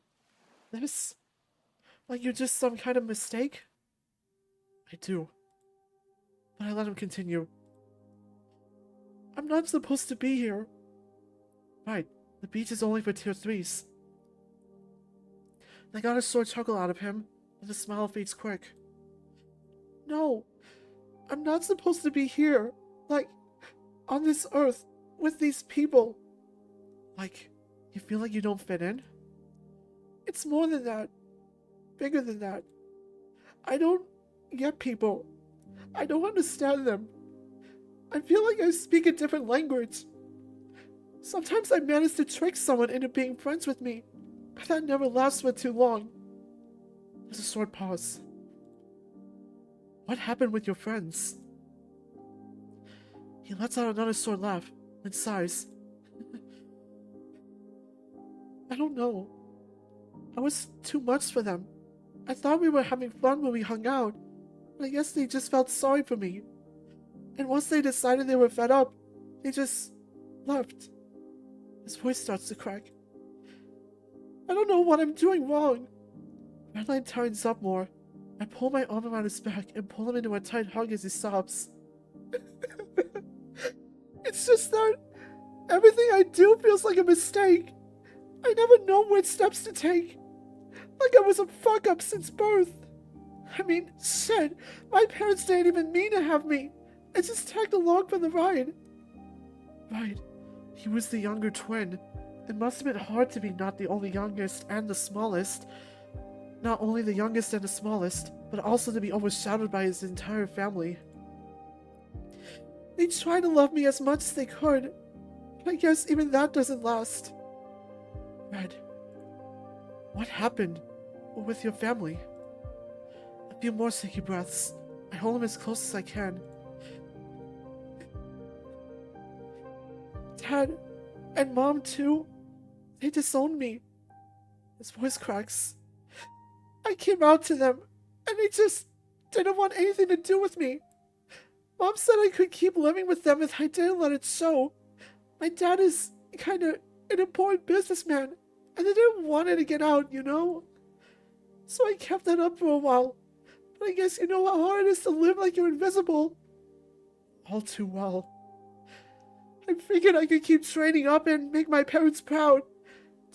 this? Like you're just some kind of mistake? I do. But I let him continue. I'm not supposed to be here. Right, the beach is only for tier 3s. I got a short chuckle out of him, and the smile fades quick. No, I'm not supposed to be here. Like, on this earth, with these people. Like, you feel like you don't fit in? It's more than that. Bigger than that. I don't get people. I don't understand them. I feel like I speak a different language. Sometimes I manage to trick someone into being friends with me, but that never lasts for too long. There's a short pause. What happened with your friends? He lets out another short laugh and sighs. I don't know. I was too much for them. I thought we were having fun when we hung out, but I guess they just felt sorry for me. And once they decided they were fed up, they just left. His voice starts to crack. I don't know what I'm doing wrong. Redline tightens up more. I pull my arm around his back and pull him into a tight hug as he sobs. It's just that everything I do feels like a mistake. I never know which steps to take. Like I was a fuck-up since birth. I mean, shit, my parents didn't even mean to have me. I just tagged along for the ride. Right, he was the younger twin. It must have been hard to be not the only youngest and the smallest. Not only the youngest and the smallest, but also to be overshadowed by his entire family. They tried to love me as much as they could, but I guess even that doesn't last. Red, what happened with your family? A few more sticky breaths. I hold him as close as I can. Dad and Mom too, they disowned me. His voice cracks. I came out to them, and they just didn't want anything to do with me. Mom said I could keep living with them if I didn't let it show. My dad is kinda an important businessman, and they didn't want it to get out, you know? So I kept that up for a while. But I guess you know how hard it is to live like you're invisible. All too well. I figured I could keep training up and make my parents proud.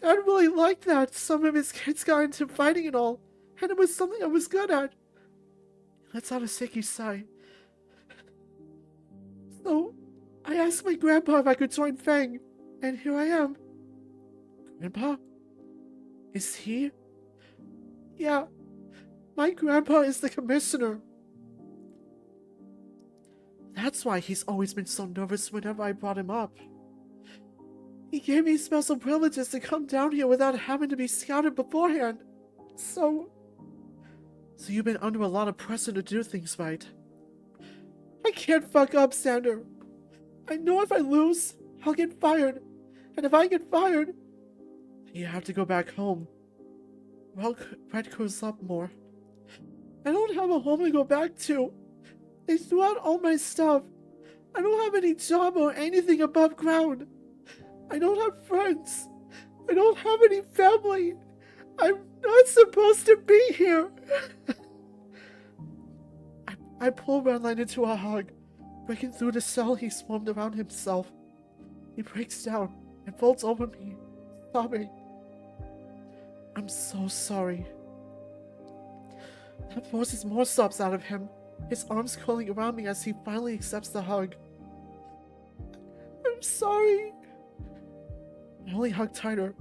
Dad really liked that some of his kids got into fighting and all, and it was something I was good at. He lets out a sicky sigh. So, I asked my grandpa if I could join Fang, and here I am. Grandpa? Is he? Yeah, my grandpa is the commissioner. That's why he's always been so nervous whenever I brought him up. He gave me special privileges to come down here without having to be scouted beforehand. So you've been under a lot of pressure to do things right. I can't fuck up, Zander. I know if I lose, I'll get fired. And if I get fired, you have to go back home. Well, Red goes up more. I don't have a home to go back to. They threw out all my stuff. I don't have any job or anything above ground. I don't have friends. I don't have any family. I'm not supposed to be here. I pull Redline into a hug, breaking through the cell he swarmed around himself. He breaks down and folds over me, sobbing. I'm so sorry. That forces more sobs out of him, his arms curling around me as he finally accepts the hug. I'm sorry. I only hug tighter.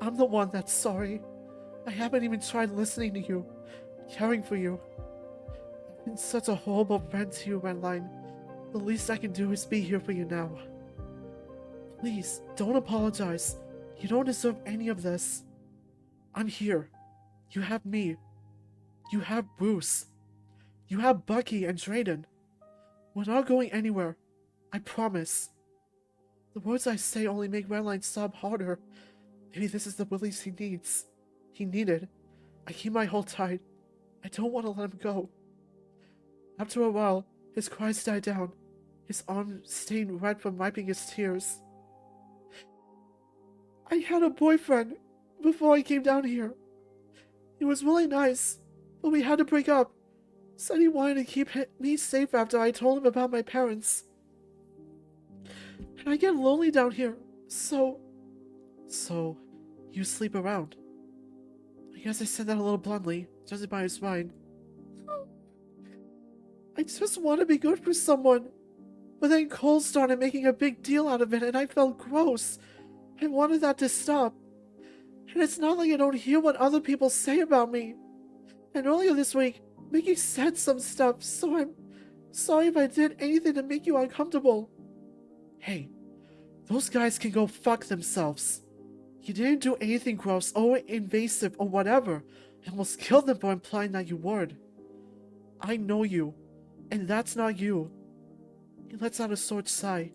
I'm the one that's sorry. I haven't even tried listening to you, caring for you. I've been such a horrible friend to you, Redline. The least I can do is be here for you now. Please, don't apologize. You don't deserve any of this. I'm here. You have me. You have Bruce. You have Bucky and Drayden. We're not going anywhere. I promise. The words I say only make Redline sob harder. Maybe this is the release he needs. He needed. I keep my hold tight. I don't want to let him go. After a while, his cries die down, his arm stained red from wiping his tears. I had a boyfriend before I came down here. He was really nice, but we had to break up. Said he wanted to keep me safe after I told him about my parents. And I get lonely down here, so you sleep around. I guess I said that a little bluntly, judging by his mind. I just want to be good for someone. But then Cole started making a big deal out of it and I felt gross. I wanted that to stop. And it's not like I don't hear what other people say about me. And earlier this week, Mickey said some stuff, so I'm sorry if I did anything to make you uncomfortable. Hey, those guys can go fuck themselves. You didn't do anything gross or invasive or whatever. I almost killed them for implying that you would. I know you, and that's not you. He lets out a short sigh.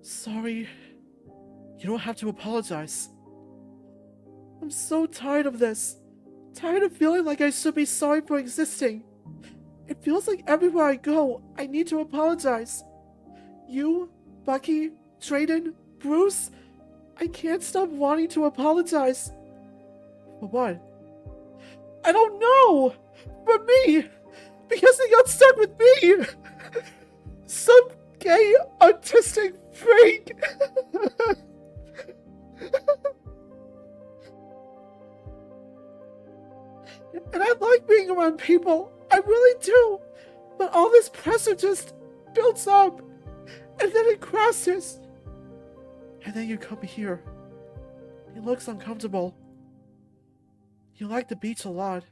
Sorry. You don't have to apologize. I'm so tired of this. Tired of feeling like I should be sorry for existing. It feels like everywhere I go, I need to apologize. You, Bucky, Drayden, Bruce, I can't stop wanting to apologize. For what? I don't know! For me! Because they got stuck with me! Some gay, autistic freak! And I like being around people. I really do. But all this pressure just builds up. And then it crashes. And then you come here. He looks uncomfortable. You like the beach a lot.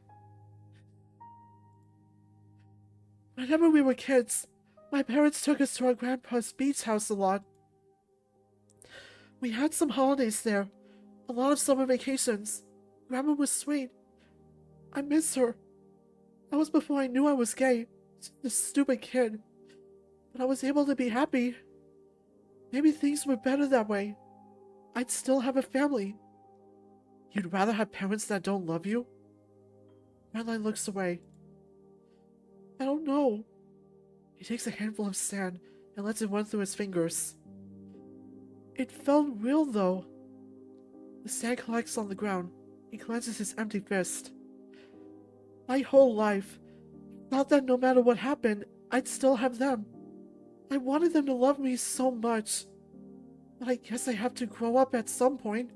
Whenever we were kids, my parents took us to our grandpa's beach house a lot. We had some holidays there. A lot of summer vacations. Grandma was sweet. I miss her. That was before I knew I was gay. This stupid kid. But I was able to be happy. Maybe things were better that way. I'd still have a family. You'd rather have parents that don't love you? Redline looks away. I don't know. He takes a handful of sand and lets it run through his fingers. It felt real, though. The sand collects on the ground. He clenches his empty fist. My whole life, I thought that no matter what happened, I'd still have them. I wanted them to love me so much. But I guess I have to grow up at some point.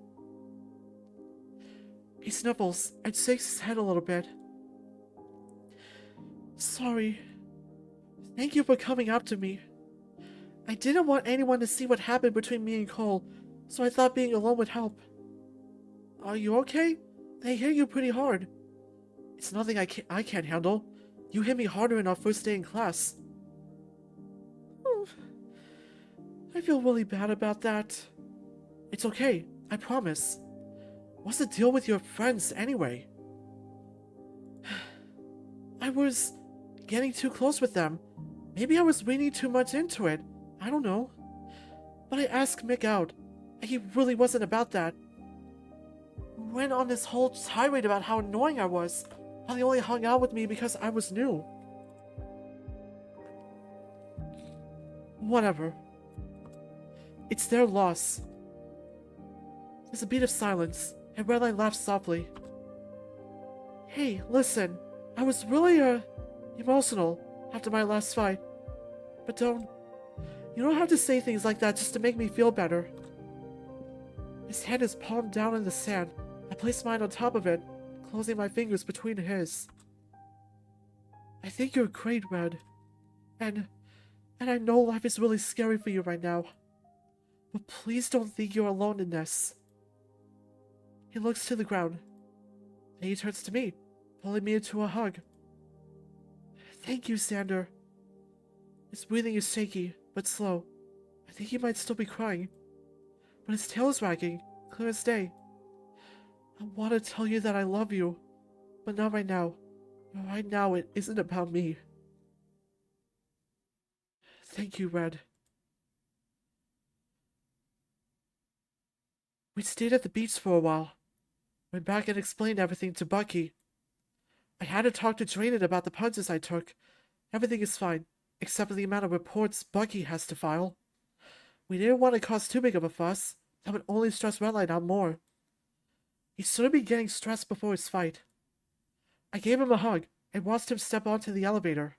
He sniffles and shakes his head a little bit. Sorry. Thank you for coming up to me. I didn't want anyone to see what happened between me and Cole, so I thought being alone would help. Are you okay? They hit you pretty hard. It's nothing I can't handle. You hit me harder in our first day in class. I feel really bad about that. It's okay, I promise. What's the deal with your friends anyway? I was getting too close with them. Maybe I was reading too much into it. I don't know. But I asked Mick out, and he really wasn't about that. We went on this whole tirade about how annoying I was, how they only hung out with me because I was new. Whatever. It's their loss. There's a beat of silence, and Redline laughs softly. Hey, listen. I was really, emotional after my last fight. But you don't have to say things like that just to make me feel better. His hand is palmed down in the sand. I place mine on top of it, closing my fingers between his. I think you're great, Red. And I know life is really scary for you right now. But please don't think you're alone in this. He looks to the ground. Then he turns to me, pulling me into a hug. Thank you, Zander. His breathing is shaky, but slow. I think he might still be crying. But his tail is wagging, clear as day. I want to tell you that I love you, but not right now. Right now, it isn't about me. Thank you, Red. We stayed at the beach for a while. Went back and explained everything to Bucky. I had to talk to Drayden about the punches I took. Everything is fine, except for the amount of reports Bucky has to file. We didn't want to cause too big of a fuss. That would only stress Redline out more. He shouldn't be getting stressed before his fight. I gave him a hug and watched him step onto the elevator.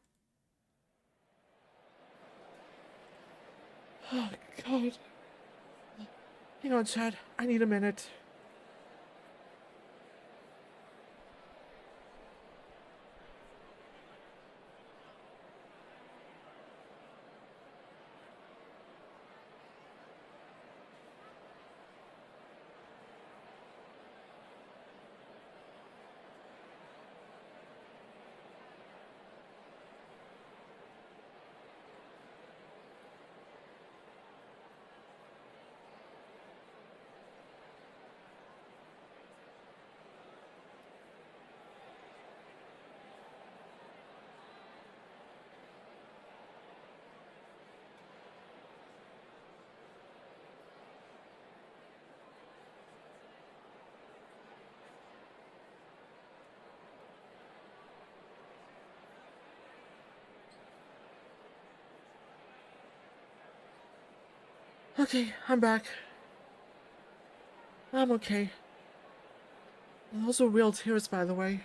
Oh, God. Hang on, Chad. I need a minute. Okay, I'm back. I'm okay. Those were real tears, by the way.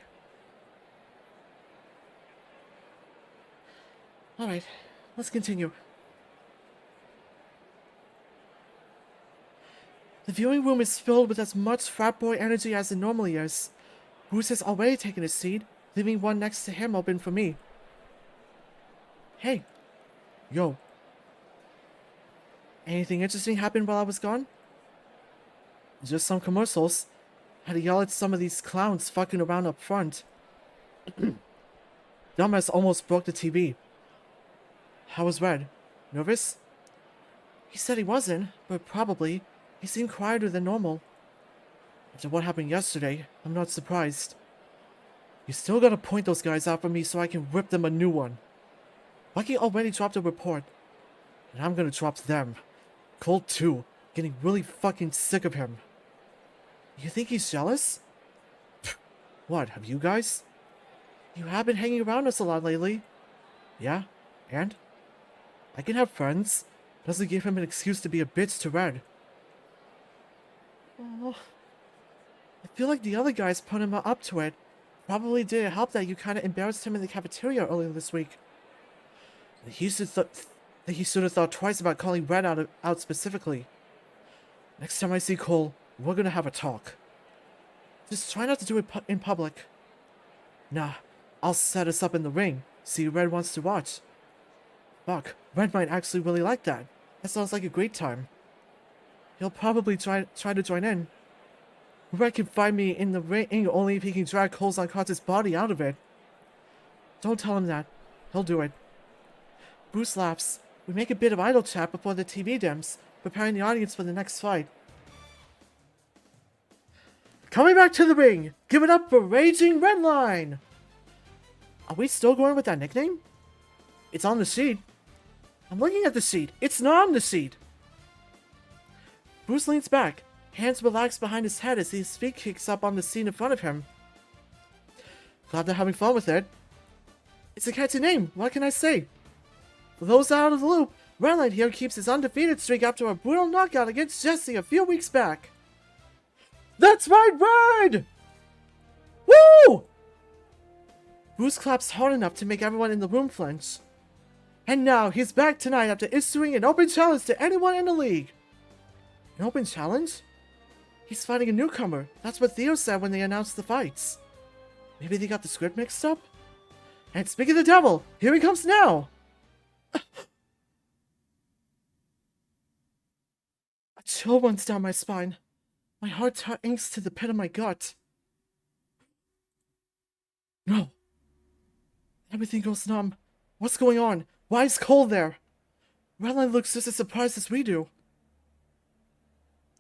Alright, let's continue. The viewing room is filled with as much frat boy energy as it normally is. Bruce has already taken his seat, leaving one next to him open for me. Hey. Yo. Anything interesting happened while I was gone? Just some commercials. Had to yell at some of these clowns fucking around up front. Dumbass almost broke the TV. How was Red? Nervous? He said he wasn't, but probably. He seemed quieter than normal. After what happened yesterday, I'm not surprised. You still gotta point those guys out for me so I can rip them a new one. Bucky already dropped a report, and I'm gonna drop them. Cole too, getting really fucking sick of him. You think he's jealous? What, have you guys? You have been hanging around us a lot lately. Yeah, and? I can have friends. Doesn't give him an excuse to be a bitch to Red. Oh, I feel like the other guys put him up to it. Probably didn't help that you kinda embarrassed him in the cafeteria earlier this week. He should have thought twice about calling Red out specifically. Next time I see Cole, we're gonna have a talk. Just try not to do it in public. Nah, I'll set us up in the ring, see who Red wants to watch. Fuck, Red might actually really like that. That sounds like a great time. He'll probably try to join in. Red can find me in the ring only if he can drag Cole's unconscious body out of it. Don't tell him that. He'll do it. Bruce laughs. We make a bit of idle chat before the TV dims, preparing the audience for the next fight. Coming back to the ring, give it up for Raging Redline! Are we still going with that nickname? It's on the sheet. I'm looking at the sheet. It's not on the sheet. Bruce leans back, hands relaxed behind his head as his feet kicks up on the seat in front of him. Glad they're having fun with it. It's a catchy name, what can I say? For those out of the loop, Redline here keeps his undefeated streak after a brutal knockout against Jesse a few weeks back. That's right, Red! Woo! Bruce claps hard enough to make everyone in the room flinch. And now, he's back tonight after issuing an open challenge to anyone in the league. An open challenge? He's fighting a newcomer. That's what Theo said when they announced the fights. Maybe they got the script mixed up? And speaking of the devil, here he comes now! A chill runs down my spine. My heart inks to the pit of my gut. No. Everything goes numb. What's going on? Why is Cole there? Redline looks just as surprised as we do.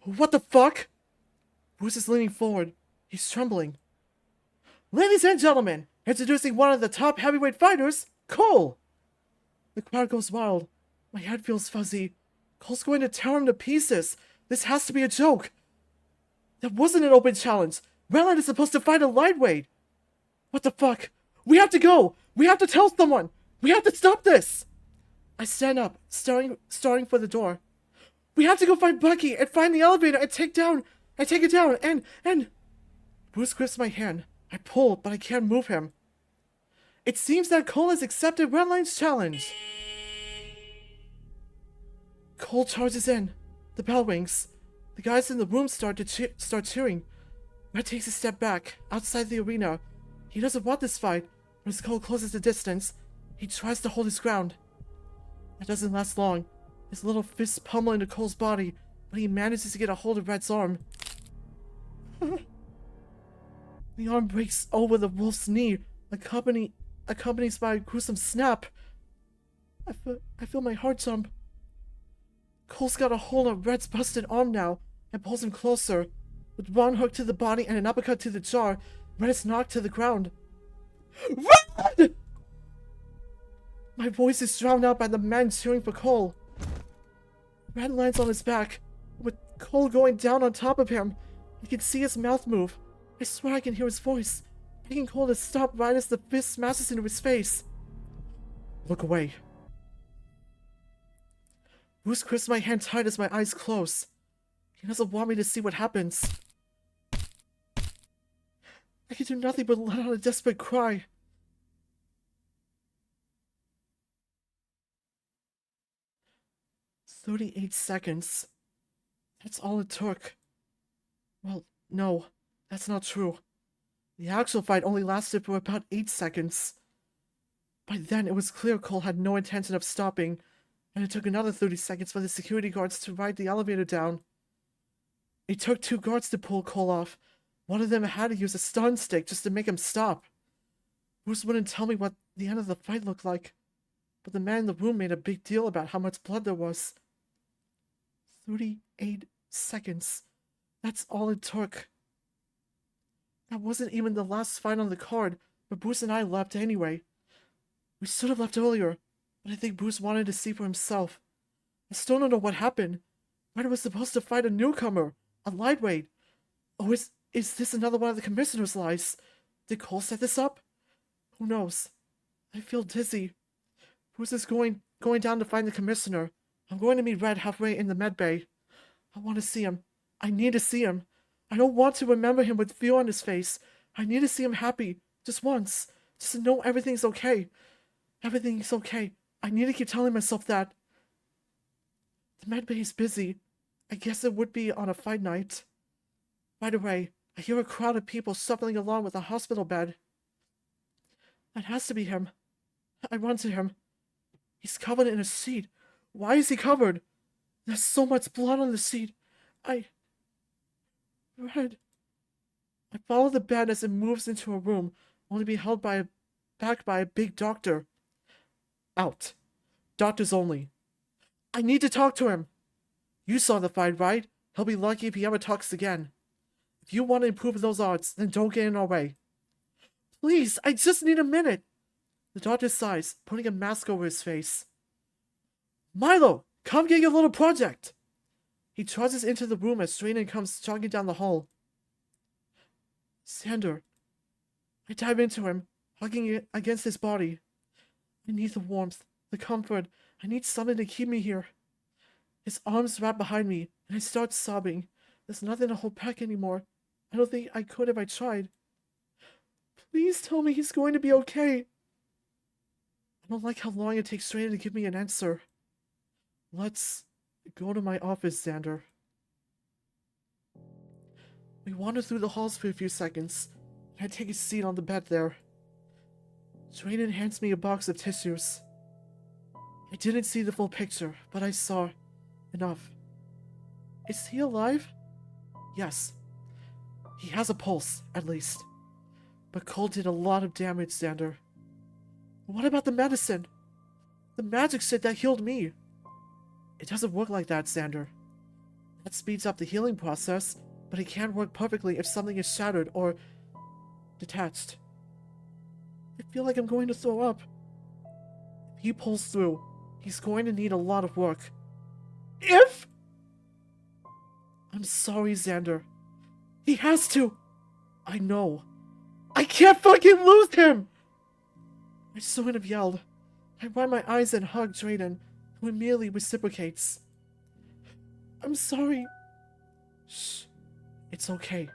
What the fuck? Bruce is leaning forward. He's trembling. Ladies and gentlemen, introducing one of the top heavyweight fighters, Cole! The crowd goes wild. My head feels fuzzy. Cole's going to tear him to pieces. This has to be a joke. That wasn't an open challenge. Redline is supposed to fight a lightweight. What the fuck? We have to go! We have to tell someone! We have to stop this! I stand up, starting for the door. We have to go find Bucky and find the elevator and take it down and... Bruce grips my hand. I pull, but I can't move him. It seems that Cole has accepted Redline's challenge. Cole charges in. The bell rings. The guys in the room start cheering. Red takes a step back, outside the arena. He doesn't want this fight, but as Cole closes the distance, he tries to hold his ground. That doesn't last long. His little fists pummel into Cole's body, but he manages to get a hold of Red's arm. The arm breaks over the wolf's knee, accompanied by a gruesome snap. I feel my heart jump. Cole's got a hold of Red's busted arm now, and pulls him closer. With one hook to the body and an uppercut to the jaw, Red is knocked to the ground. Red! My voice is drowned out by the men cheering for Cole. Red lands on his back, with Cole going down on top of him. I can see his mouth move. I swear I can hear his voice, begging Cole to stop right as the fist smashes into his face. Look away. Bruce grips my hand tight as my eyes close. He doesn't want me to see what happens. I can do nothing but let out a desperate cry. 38 seconds. That's all it took. Well, no, that's not true. The actual fight only lasted for about 8 seconds. By then, it was clear Cole had no intention of stopping, and it took another 30 seconds for the security guards to ride the elevator down. It took 2 guards to pull Cole off. One of them had to use a stun stick just to make him stop. Bruce wouldn't tell me what the end of the fight looked like, but the man in the room made a big deal about how much blood there was. 38 seconds. That's all it took. That wasn't even the last fight on the card, but Bruce and I left anyway. We should have left earlier, but I think Bruce wanted to see for himself. I still don't know what happened. Ryder was supposed to fight a newcomer, a lightweight. Oh, is this another one of the commissioner's lies? Did Cole set this up? Who knows? I feel dizzy. Bruce is going down to find the commissioner. I'm going to meet Red halfway in the med bay. I want to see him. I need to see him. I don't want to remember him with fear on his face. I need to see him happy, just once, just to know everything's okay. Everything's okay. I need to keep telling myself that. The med bay is busy. I guess it would be on a fight night. Right away, I hear a crowd of people shuffling along with a hospital bed. That has to be him. I run to him. He's covered in a sheet. Why is he covered? There's so much blood on the sheet. Red. I follow the bed as it moves into a room, only to be held back by a big doctor. Out. Doctors only. I need to talk to him. You saw the fight, right? He'll be lucky if he ever talks again. If you want to improve those odds, then don't get in our way. Please, I just need a minute. The doctor sighs, putting a mask over his face. Milo, come get your little project. He trudges into the room as Drayden comes jogging down the hall. Zander. I dive into him, hugging it against his body. I need the warmth, the comfort. I need something to keep me here. His arms wrap behind me, and I start sobbing. There's nothing to hold back anymore. I don't think I could if I tried. Please tell me he's going to be okay. I don't like how long it takes Drayden to give me an answer. Let's go to my office, Zander. We wander through the halls for a few seconds, and I take a seat on the bed there. Drayden hands me a box of tissues. I didn't see the full picture, but I saw enough. Is he alive? Yes. He has a pulse, at least. But Cole did a lot of damage, Zander. What about the medicine? The magic shit that healed me. It doesn't work like that, Zander. That speeds up the healing process, but it can't work perfectly if something is shattered or detached. I feel like I'm going to throw up. If he pulls through, he's going to need a lot of work. I'm sorry, Zander. He has to. I know. I can't fucking lose him! I shouldn't have yelled. I wipe my eyes and hug Drayden, who immediately reciprocates. I'm sorry. Shh. It's okay.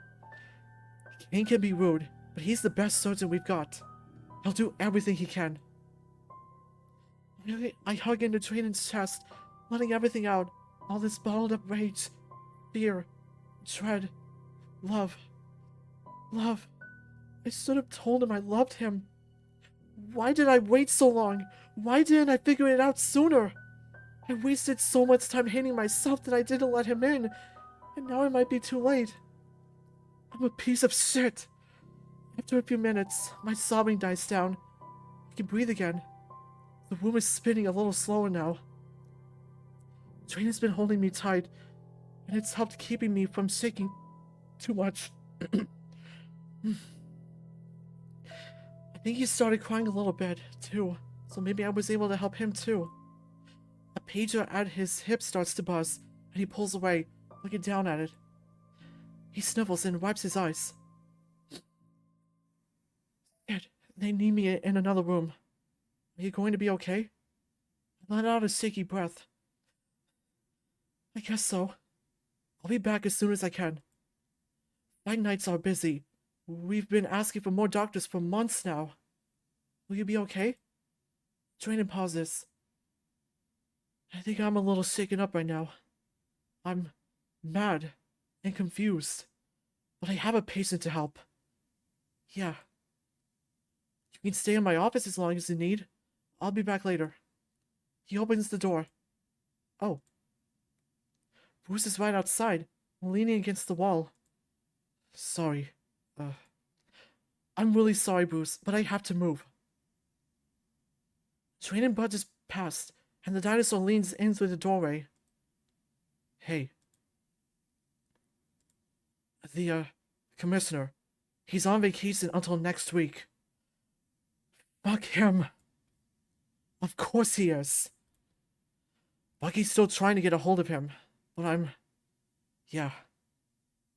Kane can be rude, but he's the best surgeon we've got. He'll do everything he can. I hug into Drayden's chest, letting everything out. All this bottled up rage, fear, dread, love. Love. I should have told him I loved him. Why did I wait so long? Why didn't I figure it out sooner? I wasted so much time hating myself that I didn't let him in, and now it might be too late. I'm a piece of shit. After a few minutes, my sobbing dies down. I can breathe again. The room is spinning a little slower now. Drayden's been holding me tight, and it's helped keeping me from shaking too much. I think he started crying a little bit, too, so maybe I was able to help him too. A pager at his hip starts to buzz, and he pulls away, looking down at it. He sniffles and wipes his eyes. Shit, they need me in another room. Are you going to be okay? I let out a shaky breath. I guess so. I'll be back as soon as I can. Fight nights are busy. We've been asking for more doctors for months now. Will you be okay? Drayden pauses. I think I'm a little shaken up right now. I'm mad and confused, but I have a patient to help. Yeah. You can stay in my office as long as you need. I'll be back later. He opens the door. Oh. Bruce is right outside, leaning against the wall. Sorry. I'm really sorry, Bruce, but I have to move. Drayden budges past, and the dinosaur leans in through the doorway. Hey. The, commissioner. He's on vacation until next week. Fuck him. Of course he is. Bucky's still trying to get a hold of him, but yeah.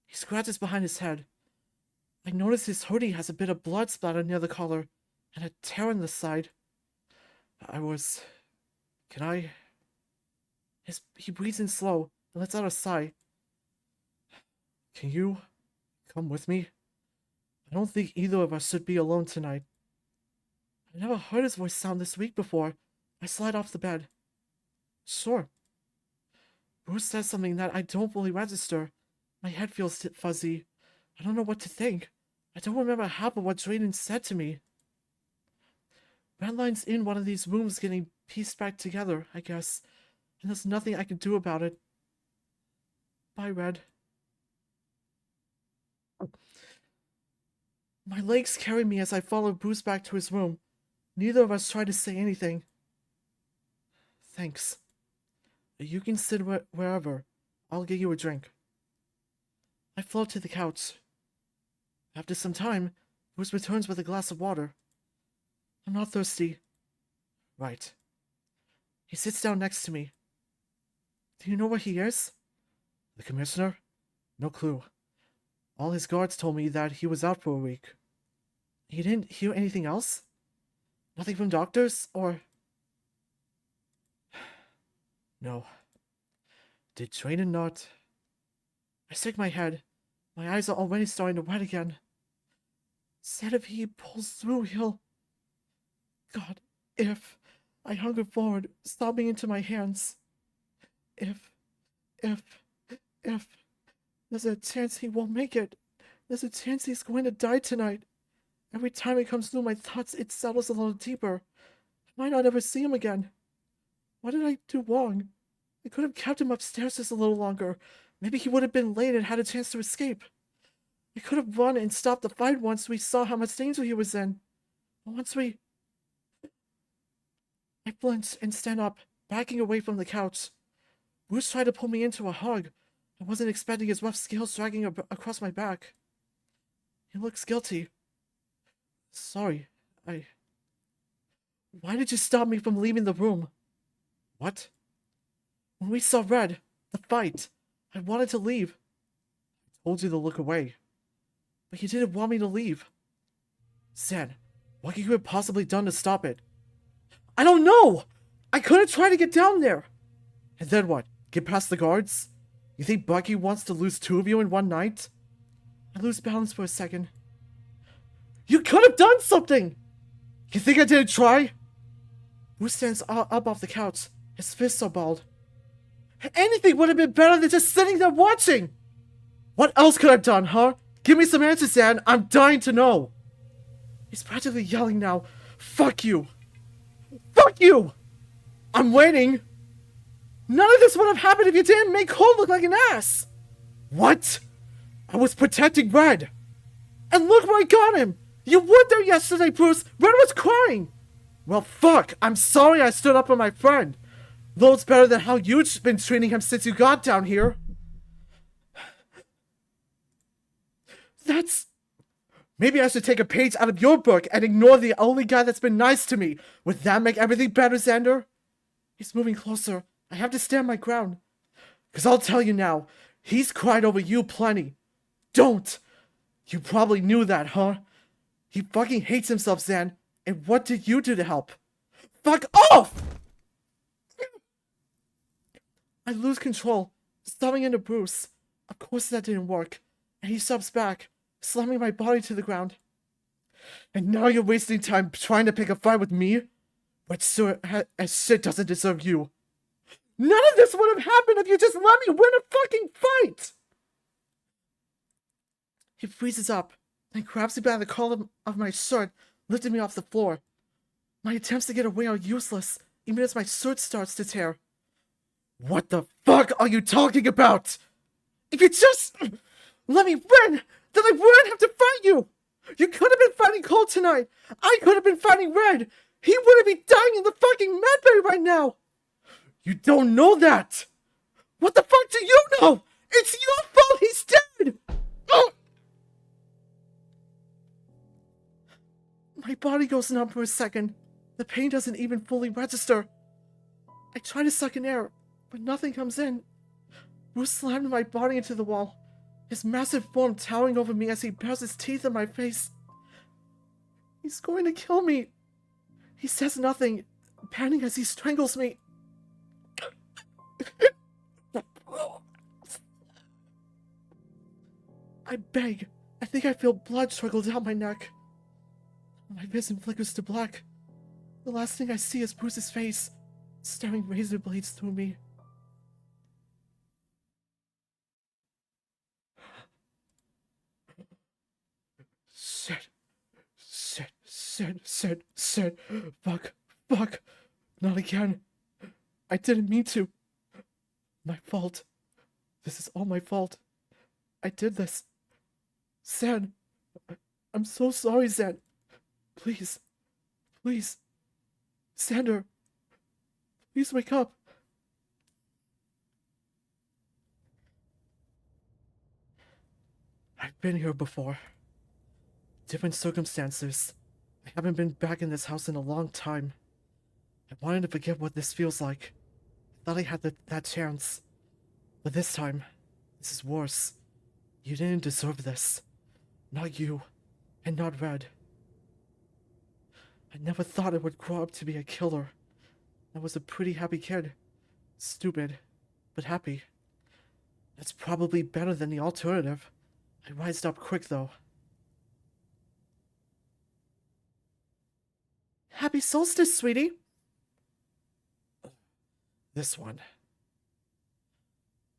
He scratches behind his head. I notice his hoodie has a bit of blood splatter near the collar, and a tear in the side. Can I? He breathes in slow and lets out a sigh. Can you come with me? I don't think either of us should be alone tonight. I've never heard his voice sound this weak before. I slide off the bed. Sure. Bruce says something that I don't fully register. My head feels fuzzy. I don't know what to think. I don't remember half of what Drayden said to me. Redline's in one of these rooms getting pieced back together, I guess. And there's nothing I can do about it. Bye, Red. My legs carry me as I follow Bruce back to his room. Neither of us try to say anything. Thanks. You can sit wherever. I'll get you a drink. I float to the couch. After some time, Bruce returns with a glass of water. I'm not thirsty. Right. He sits down next to me. Do you know where he is? The commissioner? No clue. All his guards told me that he was out for a week. You didn't hear anything else? Nothing from doctors, or... No. Did Drayden not... I shake my head. My eyes are already starting to wet again. Said if he pulls through, he'll... God, if... I hunger forward, sobbing into my hands. If... There's a chance he won't make it. There's a chance he's going to die tonight. Every time it comes through my thoughts, it settles a little deeper. I might not ever see him again. What did I do wrong? I could have kept him upstairs just a little longer. Maybe he would have been late and had a chance to escape. I could have run and stopped the fight once we saw how much danger he was in. I flinch and stand up, backing away from the couch. Bruce tried to pull me into a hug. I wasn't expecting his rough scales dragging across my back. He looks guilty. Sorry, Why did you stop me from leaving the room? What? When we saw Red, the fight, I wanted to leave. I told you to look away. But you didn't want me to leave. Zan, what could you have possibly done to stop it? I don't know! I could have tried to get down there! And then what? Get past the guards? You think Bucky wants to lose two of you in one night? I lose balance for a second. You could have done something! You think I didn't try? Bruce stands up off the couch, his fists so balled. Anything would have been better than just sitting there watching! What else could I have done, huh? Give me some answers, Dan. I'm dying to know. He's practically yelling now. Fuck you! Fuck you! I'm waiting! None of this would have happened if you didn't make Cole look like an ass! What? I was protecting Red! And look where I got him! You were there yesterday, Bruce! Red was crying! Well, fuck! I'm sorry I stood up for my friend! Though it's better than how you've been treating him since you got down here. Maybe I should take a page out of your book and ignore the only guy that's been nice to me. Would that make everything better, Zander? He's moving closer. I have to stand my ground. 'Cause I'll tell you now, he's cried over you plenty. Don't! You probably knew that, huh? He fucking hates himself, Zan. And what did you do to help? Fuck off! I lose control. slamming into Bruce. Of course that didn't work, and he subs back, slamming my body to the ground. And now you're wasting time trying to pick a fight with me? But sir, as shit doesn't deserve you. None of this would have happened if you just let me win a fucking fight! He freezes up, and grabs me by the collar of my shirt, lifting me off the floor. My attempts to get away are useless, even as my shirt starts to tear. What the fuck are you talking about? If you just let me win, then I wouldn't have to fight you! You could have been fighting Colt tonight! I could have been fighting Red! He wouldn't be dying in the fucking medbay right now! You don't know that! What the fuck do you know? It's your fault he's dead! Oh! My body goes numb for a second. The pain doesn't even fully register. I try to suck in air, but nothing comes in. Bruce slammed my body into the wall, his massive form towering over me as he bares his teeth in my face. He's going to kill me. He says nothing, panting as he strangles me. I beg. I think I feel blood trickle down my neck. My vision flickers to black. The last thing I see is Bruce's face, staring razor blades through me. Shit. Fuck. Not again. I didn't mean to. My fault. This is all my fault. I did this. Zan. I'm so sorry, Zan. Please. Zander. Please wake up. I've been here before. Different circumstances. I haven't been back in this house in a long time. I wanted to forget what this feels like. I thought I had that chance. But this time, this is worse. You didn't deserve this. Not you. And not Red. I never thought I would grow up to be a killer. I was a pretty happy kid. Stupid, but happy. That's probably better than the alternative. I wised up quick, though. Happy solstice, sweetie! This one.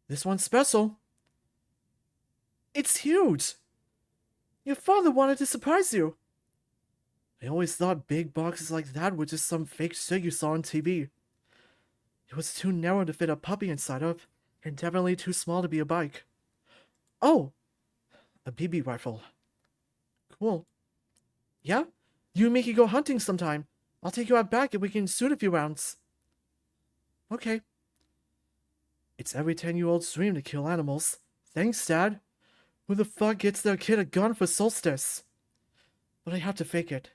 This one's special. It's huge! Your father wanted to surprise you. I always thought big boxes like that were just some fake shit you saw on TV. It was too narrow to fit a puppy inside of, and definitely too small to be a bike. Oh! A BB rifle. Cool. Yeah? You and me can go hunting sometime. I'll take you out back and we can shoot a few rounds. Okay. It's every 10-year-old's dream to kill animals. Thanks, Dad. Who the fuck gets their kid a gun for solstice? But I have to fake it.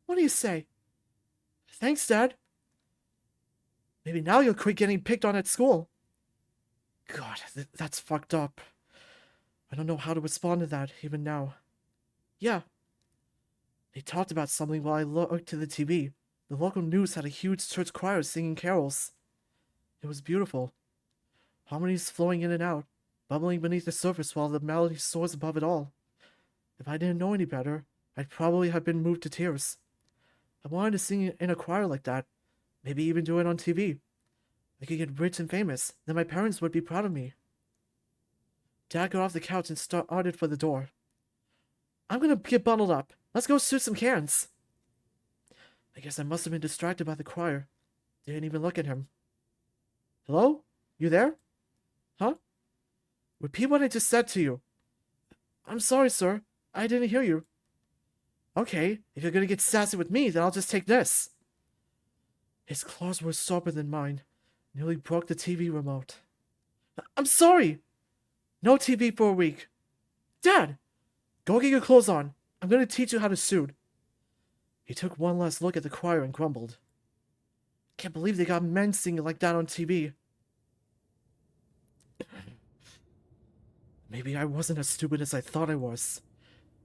What do you say? Thanks, Dad. Maybe now you'll quit getting picked on at school. God, that's fucked up. I don't know how to respond to that, even now. Yeah. They talked about something while I looked to the TV. The local news had a huge church choir singing carols. It was beautiful. Harmonies flowing in and out, bubbling beneath the surface while the melody soars above it all. If I didn't know any better, I'd probably have been moved to tears. I wanted to sing in a choir like that, maybe even do it on TV. I could get rich and famous, then my parents would be proud of me. Dad got off the couch and started for the door. I'm gonna get bundled up. Let's go shoot some cans. I guess I must have been distracted by the choir. Didn't even look at him. Hello? You there? Huh? Repeat what I just said to you. I'm sorry, sir. I didn't hear you. Okay, if you're gonna get sassy with me, then I'll just take this. His claws were sharper than mine. Nearly broke the TV remote. I'm sorry! No TV for a week. Dad! Go get your clothes on. I'm gonna teach you how to shoot. He took one last look at the choir and grumbled. Can't believe they got men singing like that on TV. Maybe I wasn't as stupid as I thought I was.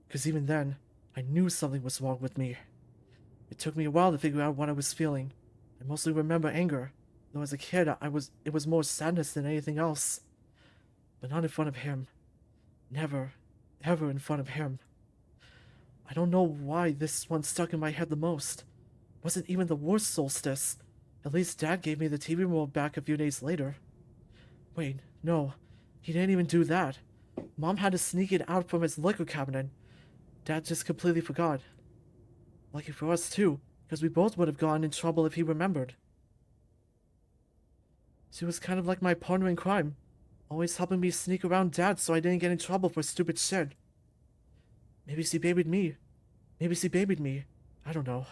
Because even then, I knew something was wrong with me. It took me a while to figure out what I was feeling. I mostly remember anger, Though as a kid, it was more sadness than anything else. But not in front of him. Never, ever in front of him. I don't know why this one stuck in my head the most. It wasn't even the worst solstice. At least Dad gave me the TV remote back a few days later. Wait, no. He didn't even do that. Mom had to sneak it out from his liquor cabinet. Dad just completely forgot. Lucky for us, too, because we both would have gotten in trouble if he remembered. She was kind of like my partner in crime, always helping me sneak around Dad so I didn't get in trouble for stupid shit. Maybe she babied me. I don't know.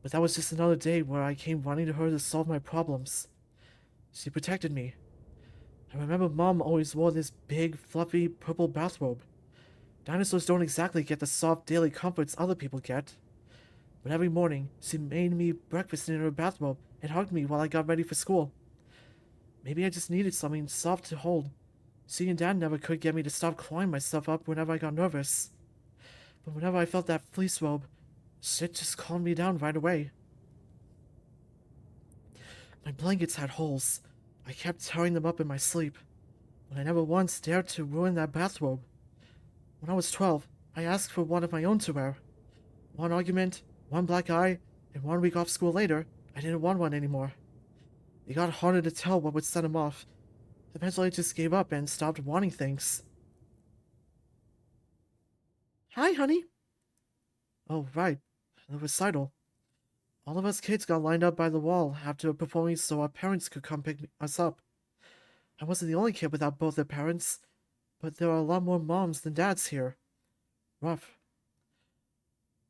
But that was just another day where I came running to her to solve my problems. She protected me. I remember Mom always wore this big, fluffy, purple bathrobe. Dinosaurs don't exactly get the soft daily comforts other people get. But every morning, she made me breakfast in her bathrobe and hugged me while I got ready for school. Maybe I just needed something soft to hold. She and Dad never could get me to stop clawing myself up whenever I got nervous. But whenever I felt that fleece robe, shit just calmed me down right away. My blankets had holes. I kept tearing them up in my sleep, but I never once dared to ruin that bathrobe. When I was 12, I asked for one of my own to wear. One argument, one black eye, and 1 week off school later, I didn't want one anymore. It got harder to tell what would set him off. Eventually I just gave up and stopped wanting things. Hi, honey. Oh, right. The recital. All of us kids got lined up by the wall after a performance so our parents could come pick us up. I wasn't the only kid without both their parents, but there are a lot more moms than dads here. Rough.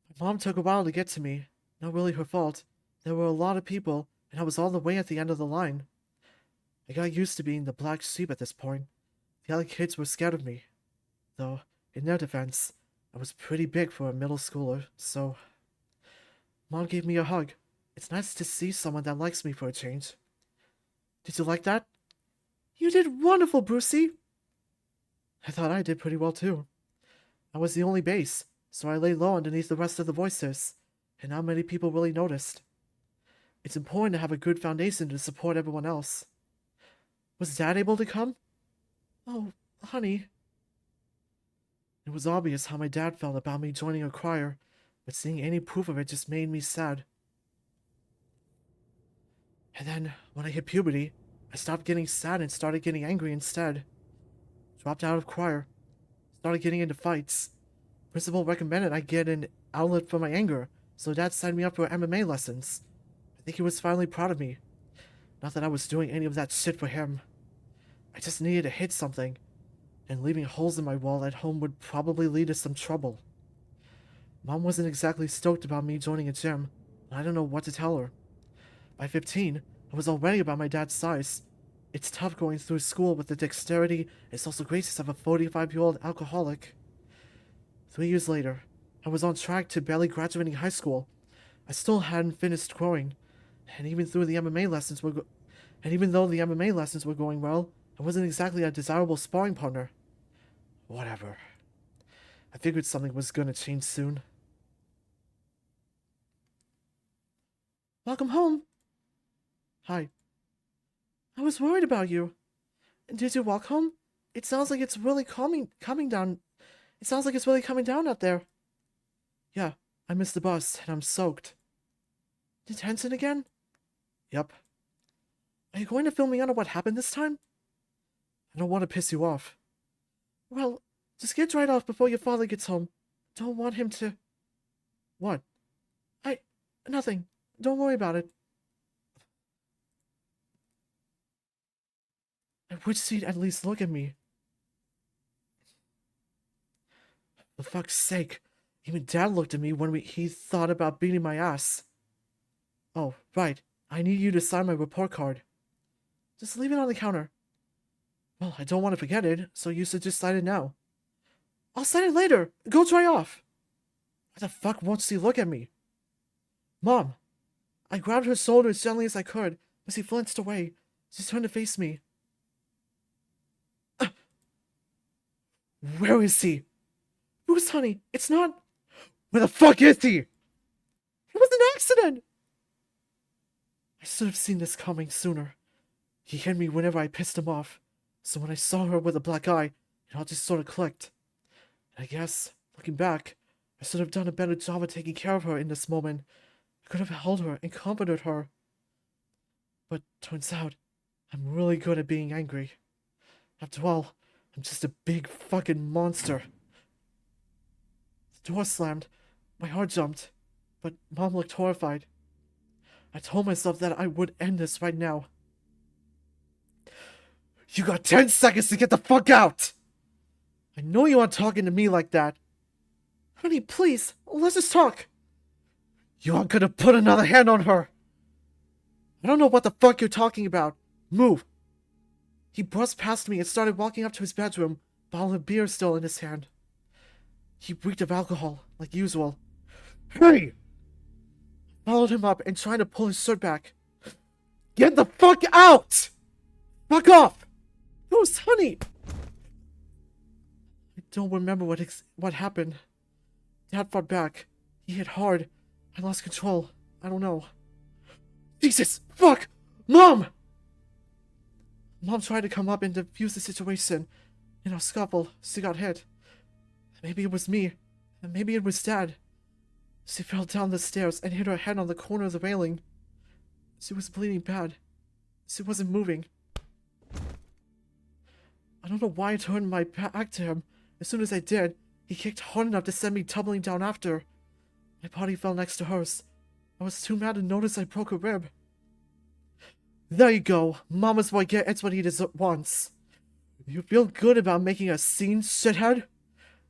My mom took a while to get to me. Not really her fault. There were a lot of people, and I was all the way at the end of the line. I got used to being the black sheep at this point. The other kids were scared of me. Though, in their defense, I was pretty big for a middle schooler, so... Mom gave me a hug. It's nice to see someone that likes me for a change. Did you like that? You did wonderful, Brucey! I thought I did pretty well, too. I was the only bass, so I lay low underneath the rest of the voices, and not many people really noticed. It's important to have a good foundation to support everyone else. Was Dad able to come? Oh, honey. It was obvious how my dad felt about me joining a choir, but seeing any proof of it just made me sad. And then, when I hit puberty, I stopped getting sad and started getting angry instead. Dropped out of choir. Started getting into fights. Principal recommended I get an outlet for my anger, so Dad signed me up for MMA lessons. I think he was finally proud of me. Not that I was doing any of that shit for him. I just needed to hit something, and leaving holes in my wall at home would probably lead to some trouble. Mom wasn't exactly stoked about me joining a gym, and I don't know what to tell her. By 15, I was already about my dad's size. It's tough going through school with the dexterity and social graces of a 45-year-old alcoholic. 3 years later, I was on track to barely graduating high school. I still hadn't finished growing, and even though the MMA lessons were going well, I wasn't exactly a desirable sparring partner. Whatever. I figured something was gonna change soon. Welcome home. Hi. I was worried about you. Did you walk home? It sounds like it's really coming down. It sounds like it's really coming down out there. Yeah, I missed the bus and I'm soaked. Detention again? Yep. Are you going to fill me in on what happened this time? I don't want to piss you off. Well, just get dried off before your father gets home. Don't want him to... What? Nothing. Don't worry about it. I wish he'd at least look at me. For fuck's sake. Even Dad looked at me when he thought about beating my ass. Oh, right. I need you to sign my report card. Just leave it on the counter. Well, I don't want to forget it, so you should just sign it now. I'll sign it later. Go dry off. Why the fuck won't she look at me? Mom. I grabbed her shoulder as gently as I could, but she flinched away. She turned to face me. Where is he? Bruce, honey, it's not... Where the fuck is he? It was an accident! I should have seen this coming sooner. He hit me whenever I pissed him off, so when I saw her with a black eye, it all just sort of clicked. And I guess, looking back, I should have done a better job of taking care of her in this moment. I could have held her and comforted her. But turns out, I'm really good at being angry. After all, I'm just a big fucking monster. The door slammed. My heart jumped. But Mom looked horrified. I told myself that I would end this right now. You got 10 seconds to get the fuck out! I know you aren't talking to me like that. Honey, please, let's just talk. You aren't gonna put another hand on her. I don't know what the fuck you're talking about. Move. He brushed past me and started walking up to his bedroom, bottle of beer still in his hand. He reeked of alcohol, like usual. Hey! I followed him up and tried to pull his shirt back. Get the fuck out! Fuck off! It was Honey! I don't remember what happened. Dad fought back. He hit hard. I lost control. I don't know. Jesus! Fuck! Mom! Mom tried to come up and defuse the situation. In our scuffle, she got hit. Maybe it was me. And maybe it was Dad. She fell down the stairs and hit her head on the corner of the railing. She was bleeding bad. She wasn't moving. I don't know why I turned my back to him. As soon as I did, he kicked hard enough to send me tumbling down after. My body fell next to hers. I was too mad to notice I broke a rib. There you go. Mama's boy gets what he wants. You feel good about making a scene, shithead?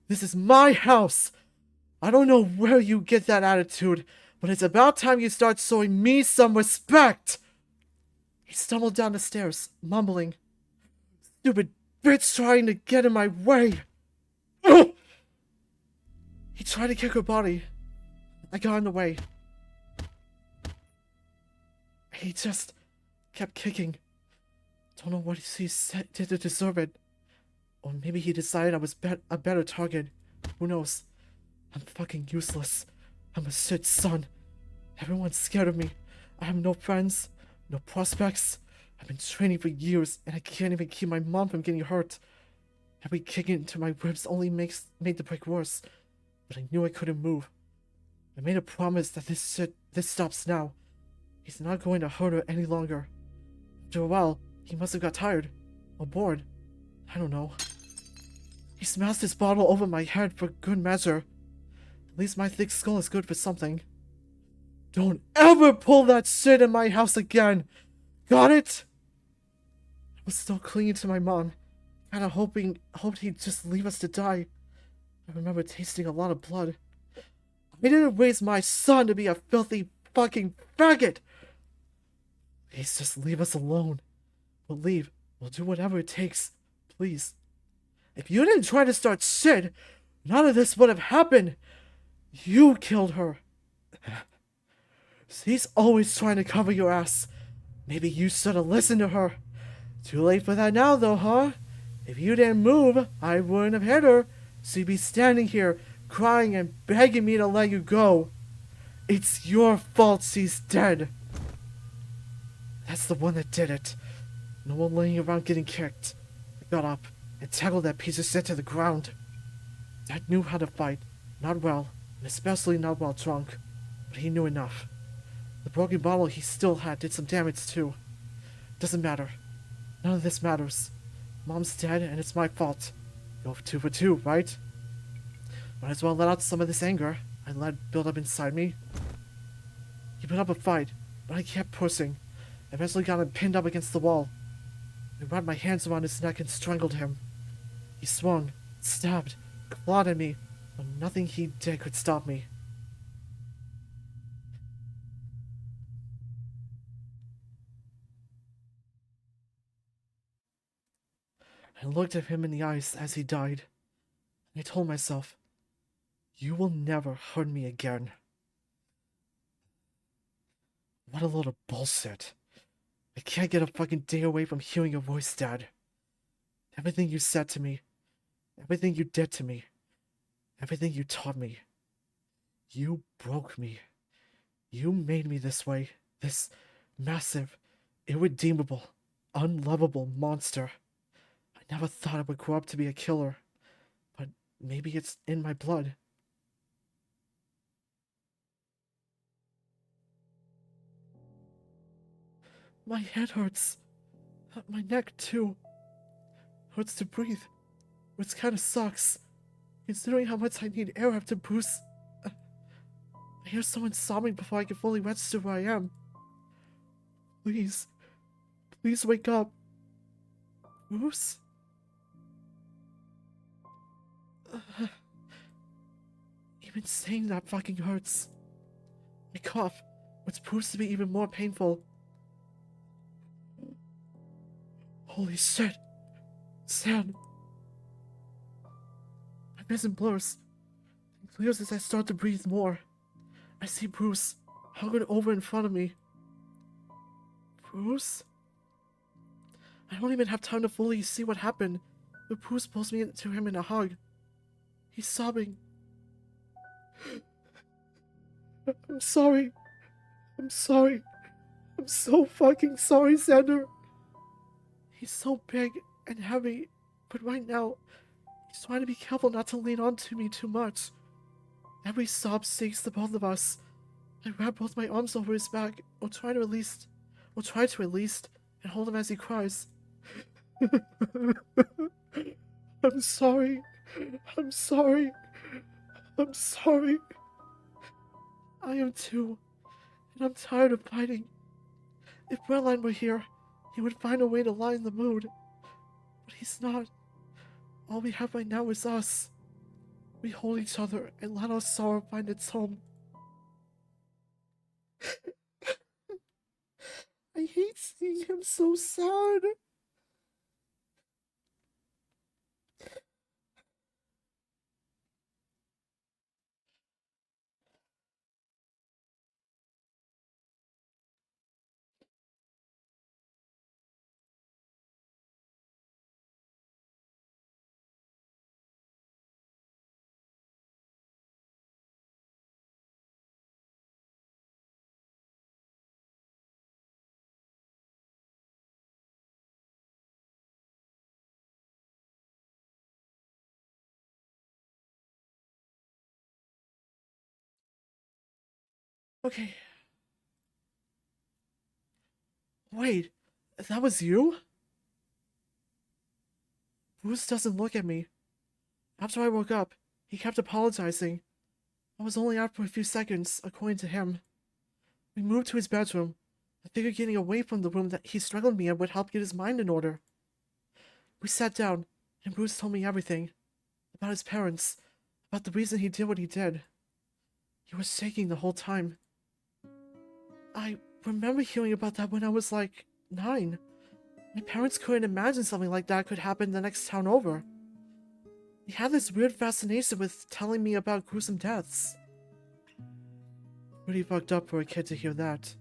This is my house. I don't know where you get that attitude, but it's about time you start showing me some respect. He stumbled down the stairs, mumbling. Stupid bitch trying to get in my way. Ugh! He tried to kick her body. I got in the way. He just kept kicking. Don't know what he did to deserve it. Or maybe he decided I was a better target. Who knows? I'm fucking useless. I'm a shit son. Everyone's scared of me. I have no friends, no prospects. I've been training for years, and I can't even keep my mom from getting hurt. Every kick into my ribs only made the break worse. But I knew I couldn't move. I made a promise that this stops now. He's not going to hurt her any longer. After a while, he must have got tired. Or bored. I don't know. He smashed his bottle over my head for good measure. At least my thick skull is good for something. Don't ever pull that shit in my house again! Got it? I was still clinging to my mom, kinda hoped he'd just leave us to die. I remember tasting a lot of blood. I didn't raise my son to be a filthy fucking faggot! Please just leave us alone. We'll leave. We'll do whatever it takes. Please. If you didn't try to start shit, none of this would have happened. You killed her. She's always trying to cover your ass. Maybe you should have listened to her. Too late for that now, though, huh? If you didn't move, I wouldn't have hit her. She'd be standing here, crying and begging me to let you go. It's your fault she's dead. That's the one that did it. No one laying around getting kicked. I got up and tackled that piece of shit to the ground. Dad knew how to fight. Not well, and especially not while drunk. But he knew enough. The broken bottle he still had did some damage too. Doesn't matter. None of this matters. Mom's dead and it's my fault. Go 2 for 2, right? Might as well let out some of this anger I let build up inside me. He put up a fight, but I kept pushing. I eventually got him pinned up against the wall. I wrapped my hands around his neck and strangled him. He swung, stabbed, clawed at me, but nothing he did could stop me. I looked at him in the eyes as he died, and I told myself, you will never hurt me again. What a load of bullshit. I can't get a fucking day away from hearing your voice, Dad. Everything you said to me, everything you did to me, everything you taught me. You broke me. You made me this way, this massive, irredeemable, unlovable monster. I never thought I would grow up to be a killer, but maybe it's in my blood. My head hurts. My neck, too. Hurts to breathe, which kinda sucks, considering how much I need air after Bruce. I hear someone sobbing before I can fully register where I am. Please, please wake up. Bruce? Even saying that fucking hurts. My cough, which proves to be even more painful. Holy shit. Sam. My vision blurs. It clears as I start to breathe more. I see Bruce, hugged over in front of me. Bruce? I don't even have time to fully see what happened, but Bruce pulls me into him in a hug. He's sobbing. I'm sorry. I'm sorry. I'm so fucking sorry, Zander. He's so big and heavy, but right now, he's trying to be careful not to lean onto me too much. Every sob shakes the both of us. I wrap both my arms over his back, or try to at least, and hold him as he cries. I'm sorry. I'm sorry. I'm sorry. I am too, and I'm tired of fighting. If Redline were here, he would find a way to lighten the mood. But he's not. All we have right now is us. We hold each other and let our sorrow find its home. I hate seeing him so sad. Okay. Wait, that was you? Bruce doesn't look at me. After I woke up, he kept apologizing. I was only out for a few seconds, according to him. We moved to his bedroom. I figured getting away from the room that he struggled me in would help get his mind in order. We sat down, and Bruce told me everything. About his parents, about the reason he did what he did. He was shaking the whole time. I remember hearing about that when I was like 9. My parents couldn't imagine something like that could happen the next town over. He had this weird fascination with telling me about gruesome deaths. Pretty fucked up for a kid to hear that.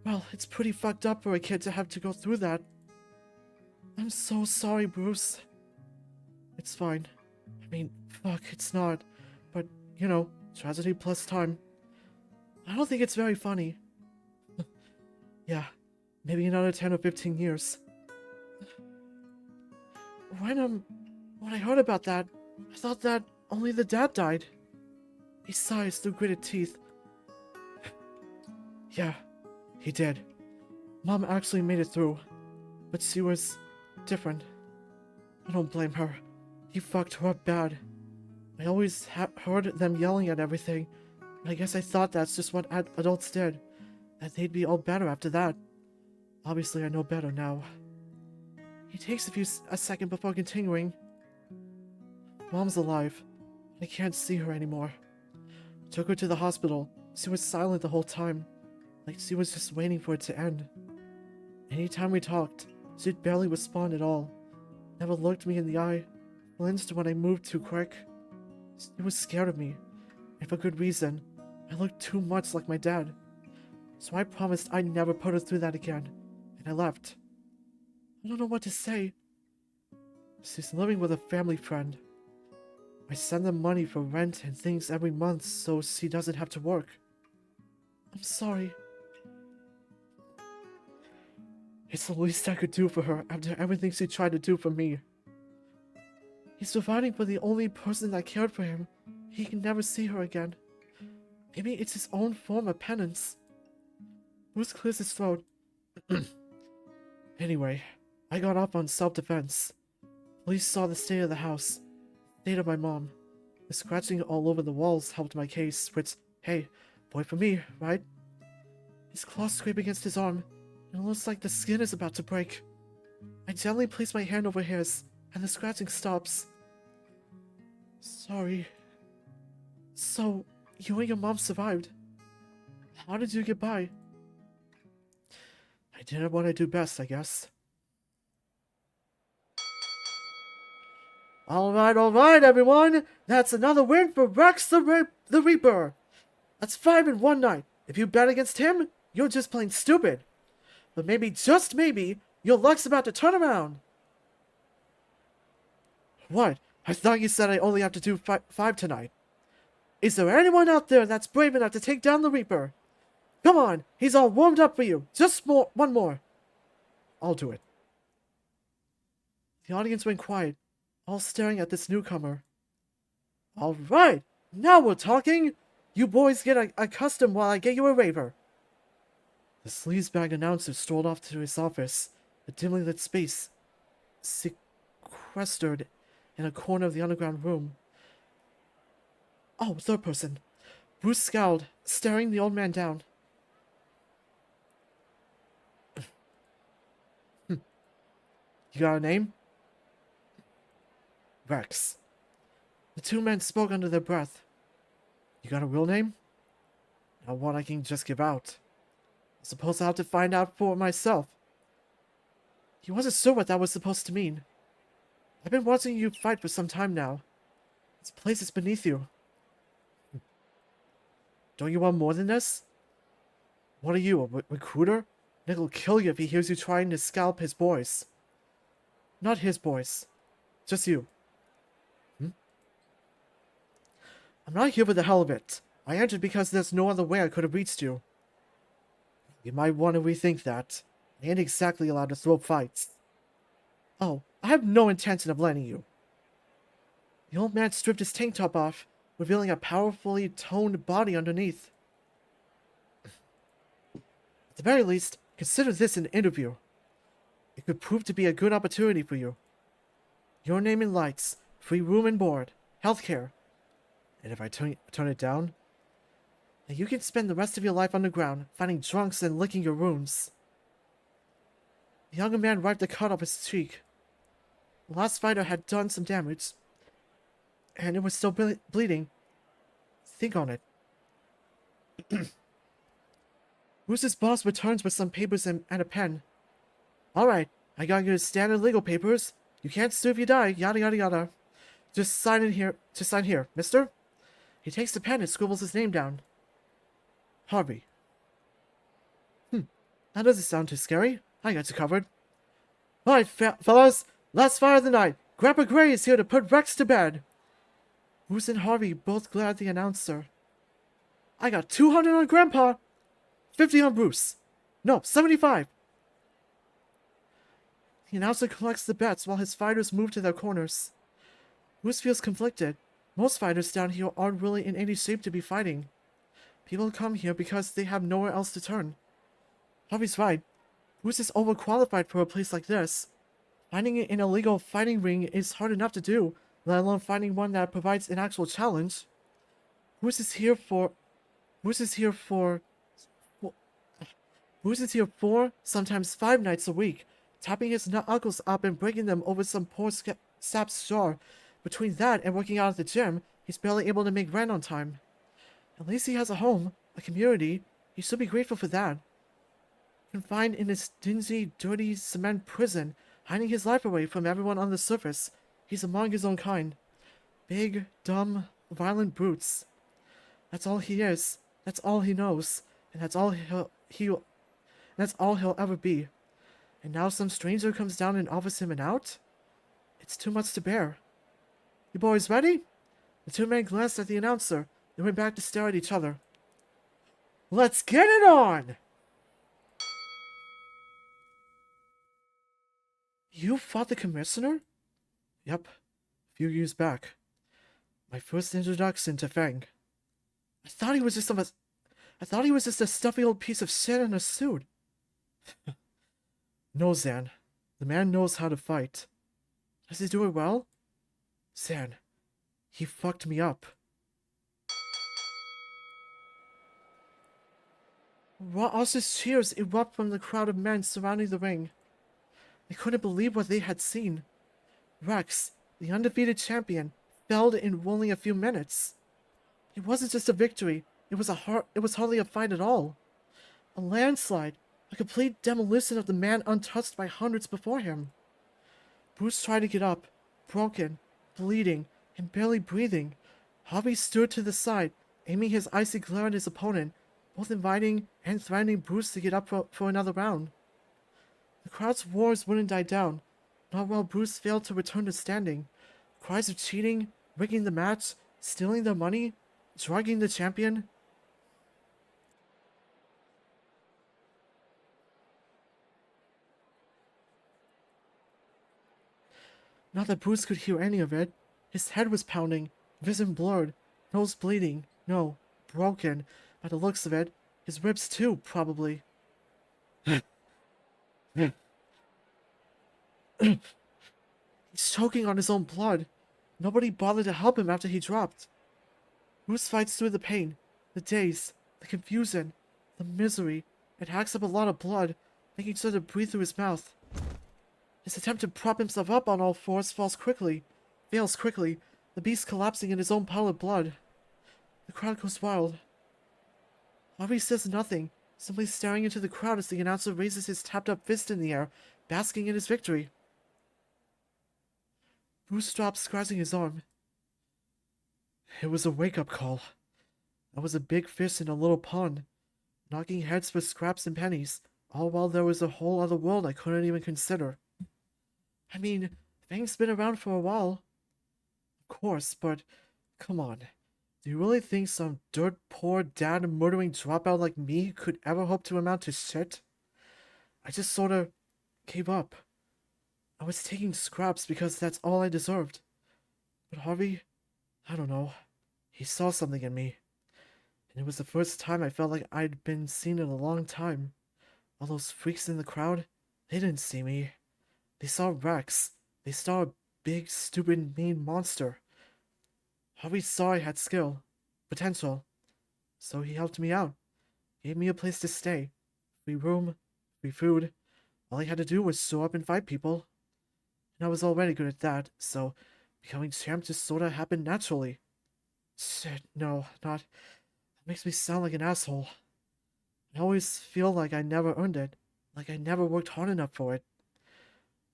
Well, it's pretty fucked up for a kid to have to go through that. I'm so sorry, Bruce. It's fine. I mean, fuck, it's not. But, you know, tragedy plus time. I don't think it's very funny. Yeah, maybe another 10 or 15 years. When I heard about that, I thought that only the dad died. He sighs through gritted teeth. Yeah, he did. Mom actually made it through, but she was different. I don't blame her. He fucked her up bad. I always heard them yelling at everything, but I guess I thought that's just what adults did, that they'd be all better after that. Obviously, I know better now. He takes a second before continuing. Mom's alive. I can't see her anymore. Took her to the hospital. She was silent the whole time, like she was just waiting for it to end. Anytime we talked, she'd barely respond at all. Never looked me in the eye, flinched when I moved too quick. She was scared of me, and for good reason. I looked too much like my dad. So I promised I'd never put her through that again, and I left. I don't know what to say. She's living with a family friend. I send them money for rent and things every month so she doesn't have to work. I'm sorry. It's the least I could do for her after everything she tried to do for me. He's providing for the only person that cared for him. He can never see her again. Maybe it's his own form of penance. Bruce clears his throat. Anyway, I got off on self-defense. Police saw the state of the house, the state of my mom. The scratching all over the walls helped my case, which, hey, boy for me, right? His claws scrape against his arm, and it looks like the skin is about to break. I gently place my hand over his, and the scratching stops. Sorry. So, you and your mom survived. How did you get by? I did what I do best, I guess. Alright, everyone! That's another win for Rex the Reaper! That's 5 in one night. If you bet against him, you're just plain stupid. But maybe, just maybe, your luck's about to turn around. What? I thought you said I only have to do 5 tonight. Is there anyone out there that's brave enough to take down the Reaper? Come on, he's all warmed up for you. Just one more. I'll do it. The audience went quiet, all staring at this newcomer. Alright, now we're talking. You boys get accustomed while I get you a raver. The sleaze-bagged announcer strolled off to his office, a dimly lit space sequestered in a corner of the underground room. Oh, third person. Bruce scowled, staring the old man down. You got a name? Rex. The two men spoke under their breath. You got a real name? Not one I can just give out. I suppose I'll have to find out for myself. He wasn't sure what that was supposed to mean. I've been watching you fight for some time now. This place is beneath you. Don't you want more than this? What are you, a recruiter? Nick will kill you if he hears you trying to scalp his boys. Not his boys. Just you. I'm not here for the hell of it. I entered because there's no other way I could have reached you. You might want to rethink that. I ain't exactly allowed to throw fights. Oh, I have no intention of letting you. The old man stripped his tank top off, revealing a powerfully toned body underneath. At the very least, consider this an interview. It could prove to be a good opportunity for you. Your name in lights, free room and board, healthcare. And if I turn it down, then you can spend the rest of your life underground, finding drunks and licking your wounds. The younger man wiped the cut off his cheek. The last fighter had done some damage, and it was still bleeding. Think on it. Bruce's boss returns with some papers and a pen. Alright, I got your standard legal papers. You can't sue if you die, yada yada yada. Just sign here, mister. He takes the pen and scribbles his name down. Harvey. That doesn't sound too scary. I got you covered. Alright, fellas, last fire of the night. Grandpa Gray is here to put Rex to bed. Bruce and Harvey both glare at the announcer. I got 200 on Grandpa. 50 on Bruce. No, 75. The announcer collects the bets while his fighters move to their corners. Bruce feels conflicted. Most fighters down here aren't really in any shape to be fighting. People come here because they have nowhere else to turn. Harvey's right. Bruce is overqualified for a place like this. Finding an illegal fighting ring is hard enough to do, let alone finding one that provides an actual challenge. Bruce is here 4, sometimes 5 nights a week, tapping his knuckles up and breaking them over some poor sap's jaw. Between that and working out at the gym, he's barely able to make rent on time. At least he has a home, a community. He should be grateful for that. Confined in his dingy, dirty cement prison, hiding his life away from everyone on the surface, he's among his own kind. Big, dumb, violent brutes. That's all he is. That's all he knows. And that's all he'll ever be. And now some stranger comes down and offers him an out? It's too much to bear. You boys ready? The two men glanced at the announcer, then went back to stare at each other. Let's get it on! You fought the commissioner? Yep, a few years back. My first introduction to Fang. I thought he was just a stuffy old piece of shit in a suit. No, Zan. The man knows how to fight. Does he do it well? Zan, he fucked me up. Raucous cheers erupt from the crowd of men surrounding the ring. They couldn't believe what they had seen. Rex, the undefeated champion, fell in only a few minutes. It wasn't just a victory, it was hardly a fight at all. A landslide, a complete demolition of the man untouched by hundreds before him. Bruce tried to get up, broken, bleeding, and barely breathing. Harvey stood to the side, aiming his icy glare at his opponent, both inviting and threatening Bruce to get up for another round. The crowd's roars wouldn't die down, not while Bruce failed to return to standing. Cries of cheating, rigging the match, stealing their money, drugging the champion. Not that Bruce could hear any of it. His head was pounding, vision blurred, nose bleeding, no, broken, by the looks of it. His ribs too, probably. He's choking on his own blood. Nobody bothered to help him after he dropped. Bruce fights through the pain, the daze, the confusion, the misery, and hacks up a lot of blood, making sure to breathe through his mouth. His attempt to prop himself up on all fours fails quickly, the beast collapsing in his own pile of blood. The crowd goes wild. Harvey says nothing, simply staring into the crowd as the announcer raises his tapped-up fist in the air, basking in his victory. Bruce stops, scratching his arm. It was a wake-up call. I was a big fish in a little pond, knocking heads for scraps and pennies, all while there was a whole other world I couldn't even consider. I mean, Fang's been around for a while. Of course, but come on. Do you really think some dirt-poor dad-murdering dropout like me could ever hope to amount to shit? I just sorta gave up. I was taking scraps because that's all I deserved. But Harvey, I don't know. He saw something in me. And it was the first time I felt like I'd been seen in a long time. All those freaks in the crowd, they didn't see me. They saw Rex. They saw a big, stupid, mean monster. Harvey saw I had skill, potential. So he helped me out. Gave me a place to stay. Free room, free food. All I had to do was show up and fight people. And I was already good at that, so becoming champ just sorta happened naturally. Shit, no, not. That makes me sound like an asshole. I always feel like I never earned it, like I never worked hard enough for it.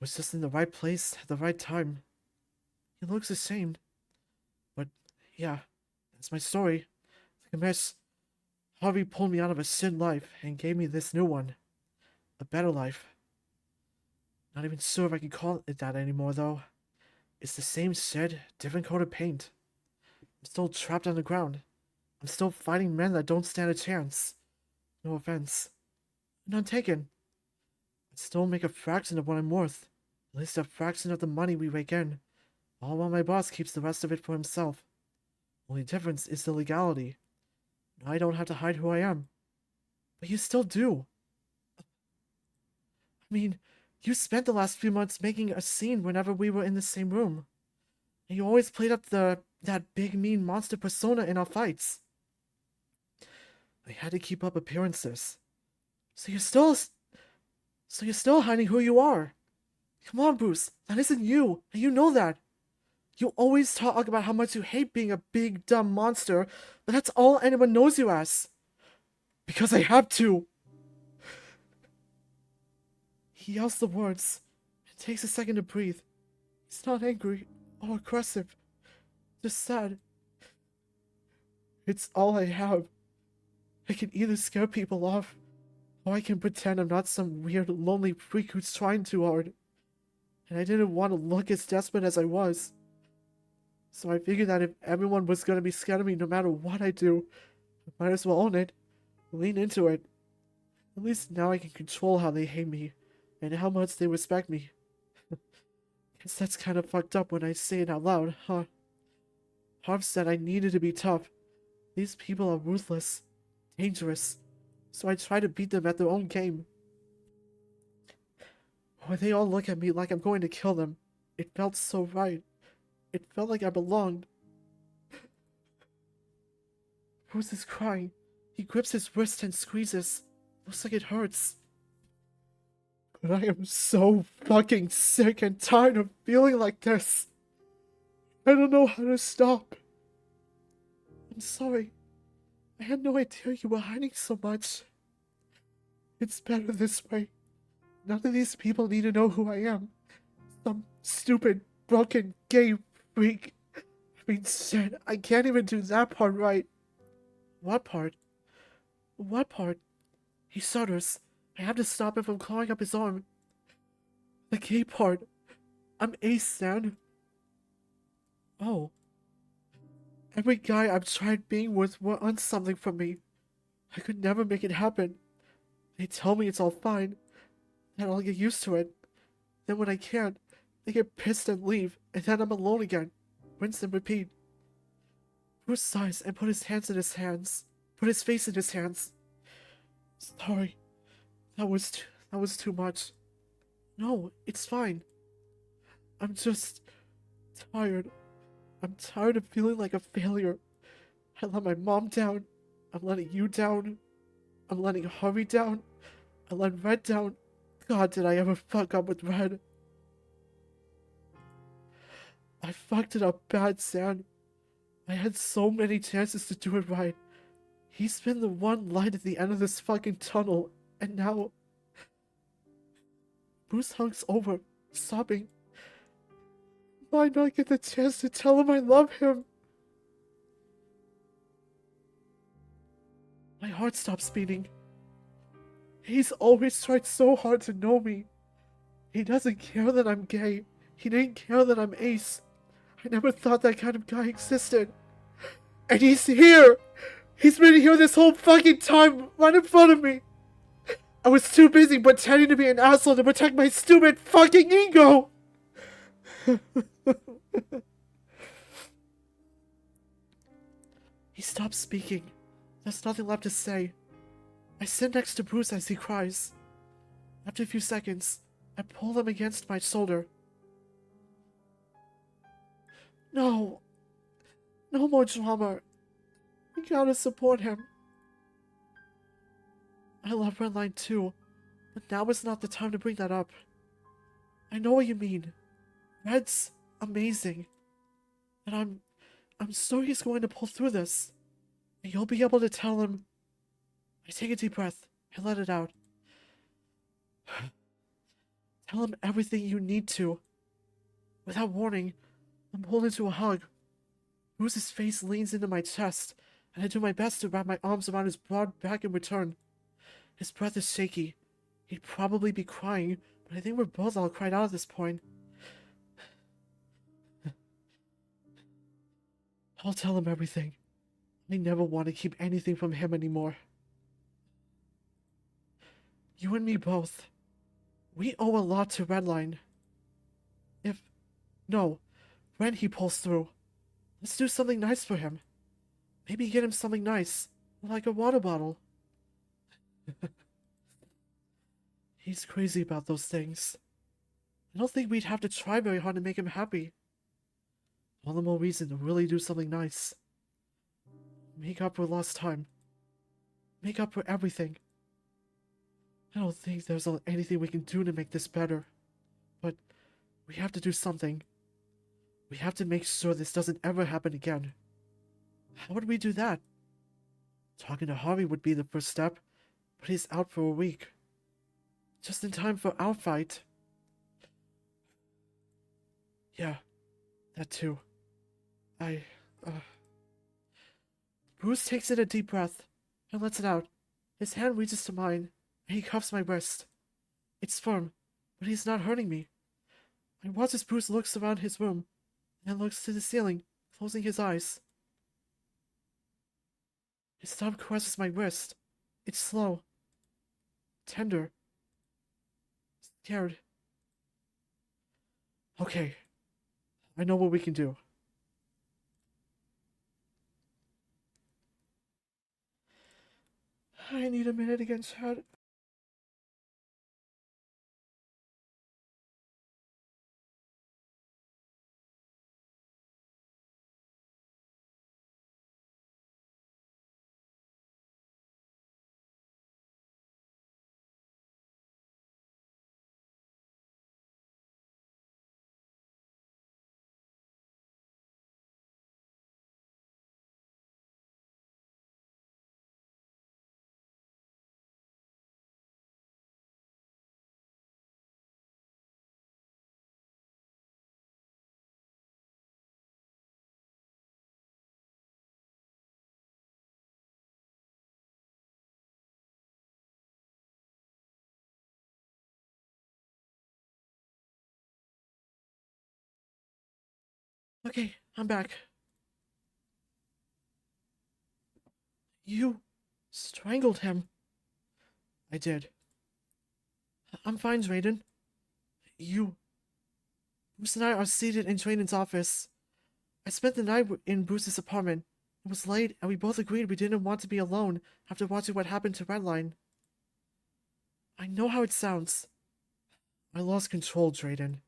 Was just in the right place at the right time. He looks ashamed. But, yeah, that's my story. The commish, Harvey pulled me out of a shit life and gave me this new one. A better life. Not even sure if I can call it that anymore, though. It's the same shit, different coat of paint. I'm still trapped on the ground. I'm still fighting men that don't stand a chance. No offense. None taken. I'd still make a fraction of what I'm worth. At least a fraction of the money we rake in. All while my boss keeps the rest of it for himself. Only difference is the legality. Now I don't have to hide who I am. But you still do. I mean, you spent the last few months making a scene whenever we were in the same room. And you always played up that big mean monster persona in our fights. I had to keep up appearances. So you're still hiding who you are. Come on, Bruce. That isn't you, and you know that. You always talk about how much you hate being a big, dumb monster, but that's all anyone knows you as. Because I have to. He yells the words, and takes a second to breathe. He's not angry or aggressive, just sad. It's all I have. I can either scare people off, or I can pretend I'm not some weird, lonely freak who's trying too hard. And I didn't want to look as desperate as I was. So I figured that if everyone was going to be scared of me no matter what I do, I might as well own it. Lean into it. At least now I can control how they hate me, and how much they respect me. Guess that's kind of fucked up when I say it out loud, huh? Harv said I needed to be tough. These people are ruthless, dangerous, so I try to beat them at their own game. When they all look at me like I'm going to kill them, it felt so right. It felt like I belonged. Bruce is crying. He grips his wrist and squeezes. Looks like it hurts. But I am so fucking sick and tired of feeling like this. I don't know how to stop. I'm sorry. I had no idea you were hiding so much. It's better this way. None of these people need to know who I am. Some stupid, broken, gay freak. I mean, shit, I can't even do that part right. What part? What part? He shudders. I have to stop him from clawing up his arm. The gay part. I'm Stan. Oh. Every guy I've tried being with wants something from me. I could never make it happen. They tell me it's all fine, that I'll get used to it. Then when I can't, they get pissed and leave, and then I'm alone again. Rinse and repeat. Bruce sighs and put his face in his hands. Sorry. That was too much. No, it's fine. I'm just tired. I'm tired of feeling like a failure. I let my mom down. I'm letting you down. I'm letting Harvey down. I let Red down. God, did I ever fuck up with Red. I fucked it up bad, Sam. I had so many chances to do it right. He's been the one light at the end of this fucking tunnel, and now... Bruce hunks over, sobbing. Why not get the chance to tell him I love him? My heart stops beating. He's always tried so hard to know me. He doesn't care that I'm gay. He didn't care that I'm ace. I never thought that kind of guy existed. And he's here! He's been here this whole fucking time, right in front of me! I was too busy pretending to be an asshole to protect my stupid fucking ego! He stops speaking. There's nothing left to say. I sit next to Bruce as he cries. After a few seconds, I pull him against my shoulder. No. No more drama. We gotta support him. I love Redline too, but now is not the time to bring that up. I know what you mean. Red's amazing. And I'm sure he's going to pull through this. And you'll be able to tell him... I take a deep breath and let it out. Tell him everything you need to. Without warning, I'm pulled into a hug. Bruce's face leans into my chest, and I do my best to wrap my arms around his broad back in return. His breath is shaky. He'd probably be crying, but I think we're both all cried out at this point. I'll tell him everything. I never want to keep anything from him anymore. You and me both. We owe a lot to Redline. When he pulls through, let's do something nice for him. Maybe get him something nice, like a water bottle. He's crazy about those things. I don't think we'd have to try very hard to make him happy. All the more reason to really do something nice. Make up for lost time. Make up for everything. I don't think there's anything we can do to make this better. But we have to do something. We have to make sure this doesn't ever happen again. How would we do that? Talking to Harvey would be the first step, but he's out for a week. Just in time for our fight. Yeah, that too. Bruce takes in a deep breath and lets it out. His hand reaches to mine, and he cuffs my wrist. It's firm, but he's not hurting me. I watch as Bruce looks around his room, and looks to the ceiling, closing his eyes. His thumb caresses my wrist. It's slow. Tender. Scared. Okay, I know what we can do. I need a minute again, Chad. Okay, I'm back. You strangled him. I did. I'm fine, Drayden. You. Bruce and I are seated in Drayden's office. I spent the night in Bruce's apartment. It was late, and we both agreed we didn't want to be alone after watching what happened to Redline. I know how it sounds. I lost control, Drayden.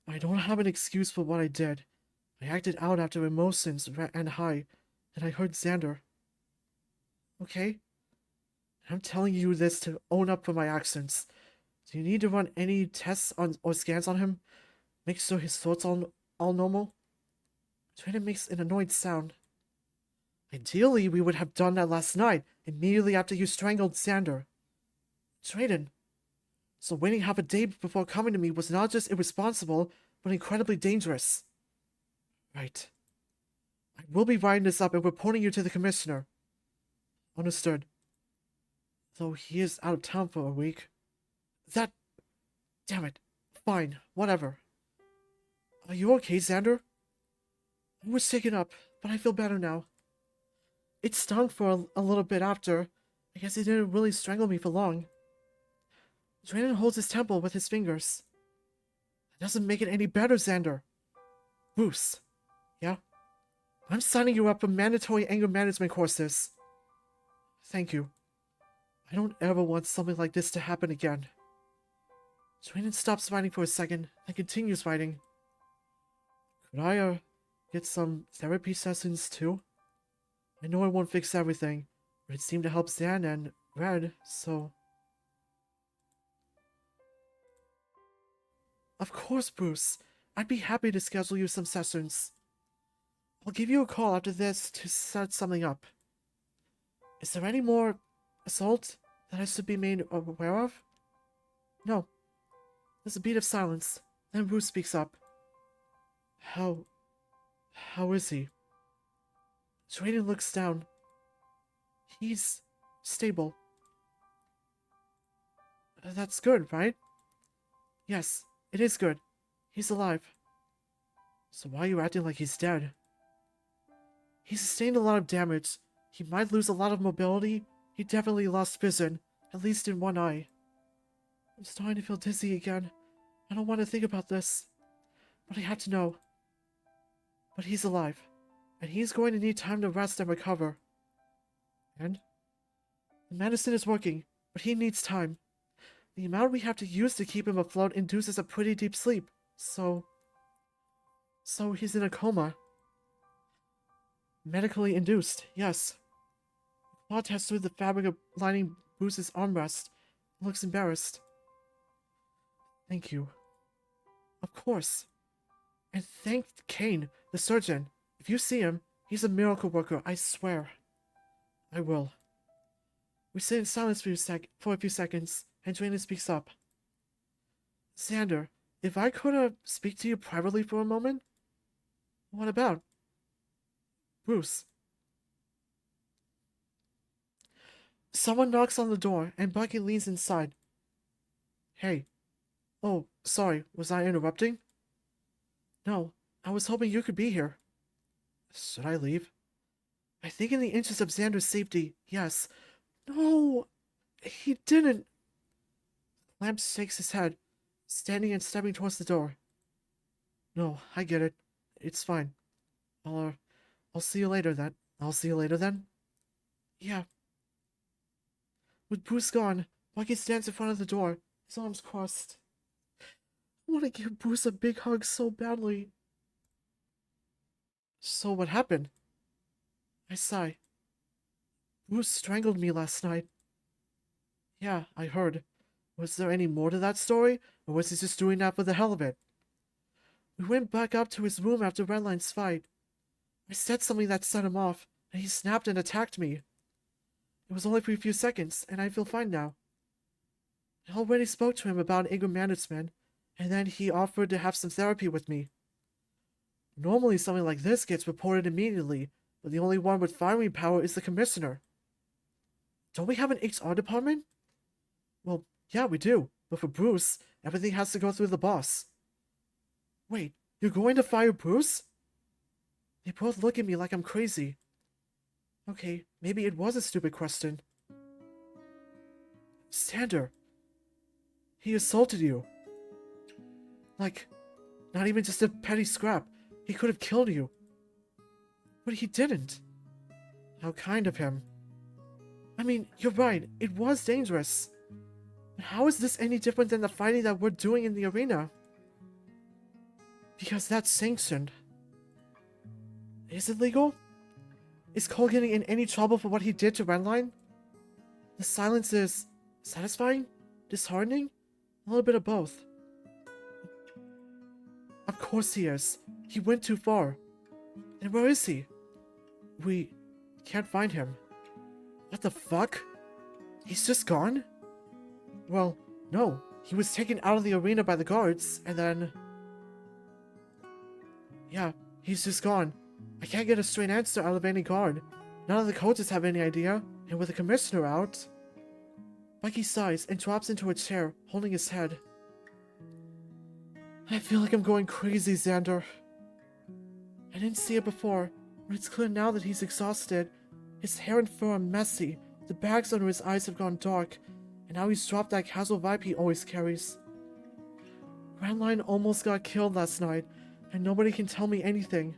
I don't have an excuse for what I did. I acted out after emotions ran high, and I hurt Zander. Okay? I'm telling you this to own up for my actions. Do you need to run any tests on or scans on him? Make sure his thoughts all normal? Drayden makes an annoyed sound. Ideally, we would have done that last night, immediately after you strangled Zander. Drayden. So waiting half a day before coming to me was not just irresponsible, but incredibly dangerous. Right. I will be writing this up and reporting you to the commissioner. Understood. Though he is out of town for a week. That... Damn it. Fine, whatever. Are you okay, Zander? I was shaken up, but I feel better now. It stung for a little bit after. I guess it didn't really strangle me for long. Drayden holds his temple with his fingers. That doesn't make it any better, Zander. Bruce. Yeah? I'm signing you up for mandatory anger management courses. Thank you. I don't ever want something like this to happen again. Drayden stops writing for a second, and continues writing. Could I, get some therapy sessions too? I know it won't fix everything, but it seemed to help Zan and Red, so... Of course, Bruce. I'd be happy to schedule you some sessions. I'll give you a call after this to set something up. Is there any more assault that I should be made aware of? No. There's a beat of silence. Then Bruce speaks up. How is he? Drayden looks down. He's stable. That's good, right? Yes, it is good. He's alive. So why are you acting like he's dead? He sustained a lot of damage. He might lose a lot of mobility. He definitely lost vision, at least in one eye. I'm starting to feel dizzy again. I don't want to think about this. But I have to know. But he's alive. And he's going to need time to rest and recover. And? The medicine is working, but he needs time. The amount we have to use to keep him afloat induces a pretty deep sleep. So he's in a coma. Medically induced, yes. Claw tests through the fabric of lining Bruce's armrest. Looks embarrassed. Thank you. Of course. And thank Kane, the surgeon. If you see him, he's a miracle worker, I swear. I will. We sit in silence for a few seconds, and Drayden speaks up. Zander, if I could speak to you privately for a moment? What about? Bruce. Someone knocks on the door, and Bucky leans inside. Hey. Oh, sorry, was I interrupting? No, I was hoping you could be here. Should I leave? I think in the interest of Zander's safety, yes. No, he didn't. Lamp shakes his head, standing and stepping towards the door. No, I get it. It's fine. I'll see you later then. I'll see you later then? Yeah. With Bruce gone, Bucky stands in front of the door, his arms crossed. I want to give Bruce a big hug so badly. So what happened? I sigh. Bruce strangled me last night. Yeah, I heard. Was there any more to that story, or was he just doing that for the hell of it? We went back up to his room after Redline's fight. I said something that set him off, and he snapped and attacked me. It was only for a few seconds, and I feel fine now. I already spoke to him about anger management, and then he offered to have some therapy with me. Normally something like this gets reported immediately, but the only one with firing power is the commissioner. Don't we have an HR department? Well, yeah, we do, but for Bruce, everything has to go through the boss. Wait, you're going to fire Bruce? They both look at me like I'm crazy. Okay, maybe it was a stupid question. Zander. He assaulted you. Like, not even just a petty scrap. He could have killed you. But he didn't. How kind of him. I mean, you're right, it was dangerous. But how is this any different than the fighting that we're doing in the arena? Because that's sanctioned. Is it legal? Is Cole getting in any trouble for what he did to Redline? The silence is satisfying? Disheartening? A little bit of both. Of course he is. He went too far. And where is he? We can't find him. What the fuck? He's just gone? Well, no. He was taken out of the arena by the guards, and then... Yeah, he's just gone. I can't get a straight answer out of any guard. None of the coaches have any idea, and with the commissioner out... Bucky sighs and drops into a chair, holding his head. I feel like I'm going crazy, Zander. I didn't see it before, but it's clear now that he's exhausted. His hair and fur are messy, the bags under his eyes have gone dark, and now he's dropped that casual vibe he always carries. Redline almost got killed last night, and nobody can tell me anything.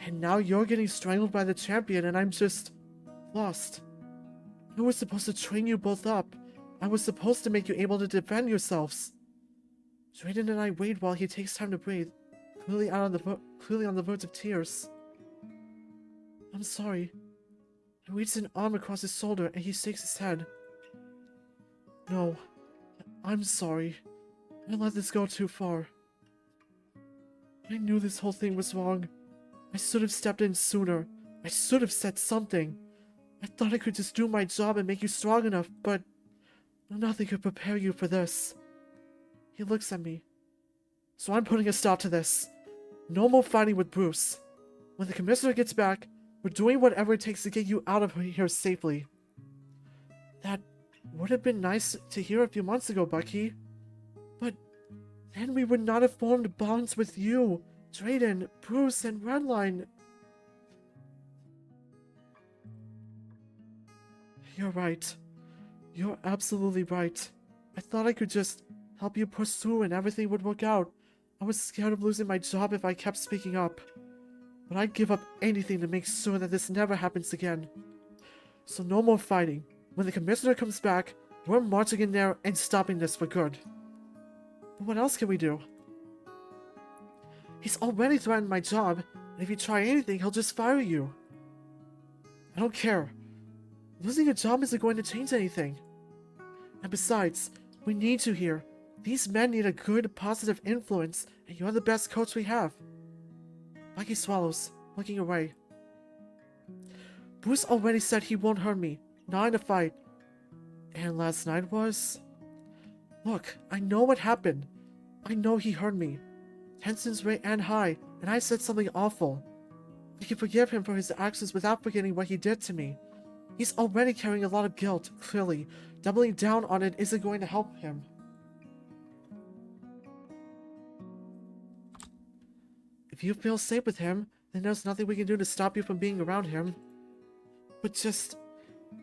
And now you're getting strangled by the champion, and I'm just... lost. I was supposed to train you both up. I was supposed to make you able to defend yourselves. Drayden and I wait while he takes time to breathe, clearly on the verge of tears. I'm sorry. I reach an arm across his shoulder and he shakes his head. No, I'm sorry. I let this go too far. I knew this whole thing was wrong. I should have stepped in sooner. I should have said something. I thought I could just do my job and make you strong enough, but nothing could prepare you for this. He looks at me. So I'm putting a stop to this. No more fighting with Bruce. When the commissioner gets back, we're doing whatever it takes to get you out of here safely. That would have been nice to hear a few months ago, Bucky. But then we would not have formed bonds with you, Drayden, Bruce, and Redline. You're right. You're absolutely right. I thought I could just help you push through and everything would work out. I was scared of losing my job if I kept speaking up. But I'd give up anything to make sure that this never happens again. So no more fighting. When the commissioner comes back, we're marching in there and stopping this for good. But what else can we do? He's already threatened my job, and if you try anything, he'll just fire you. I don't care. Losing a job isn't going to change anything. And besides, we need you here. These men need a good, positive influence, and you're the best coach we have. Bucky swallows, looking away. Bruce already said he won't hurt me, not in a fight. And last night was... Look, I know what happened. I know he hurt me. Tension's ran high, and I said something awful. I can forgive him for his actions without forgetting what he did to me. He's already carrying a lot of guilt, clearly. Doubling down on it isn't going to help him. If you feel safe with him, then there's nothing we can do to stop you from being around him. But just...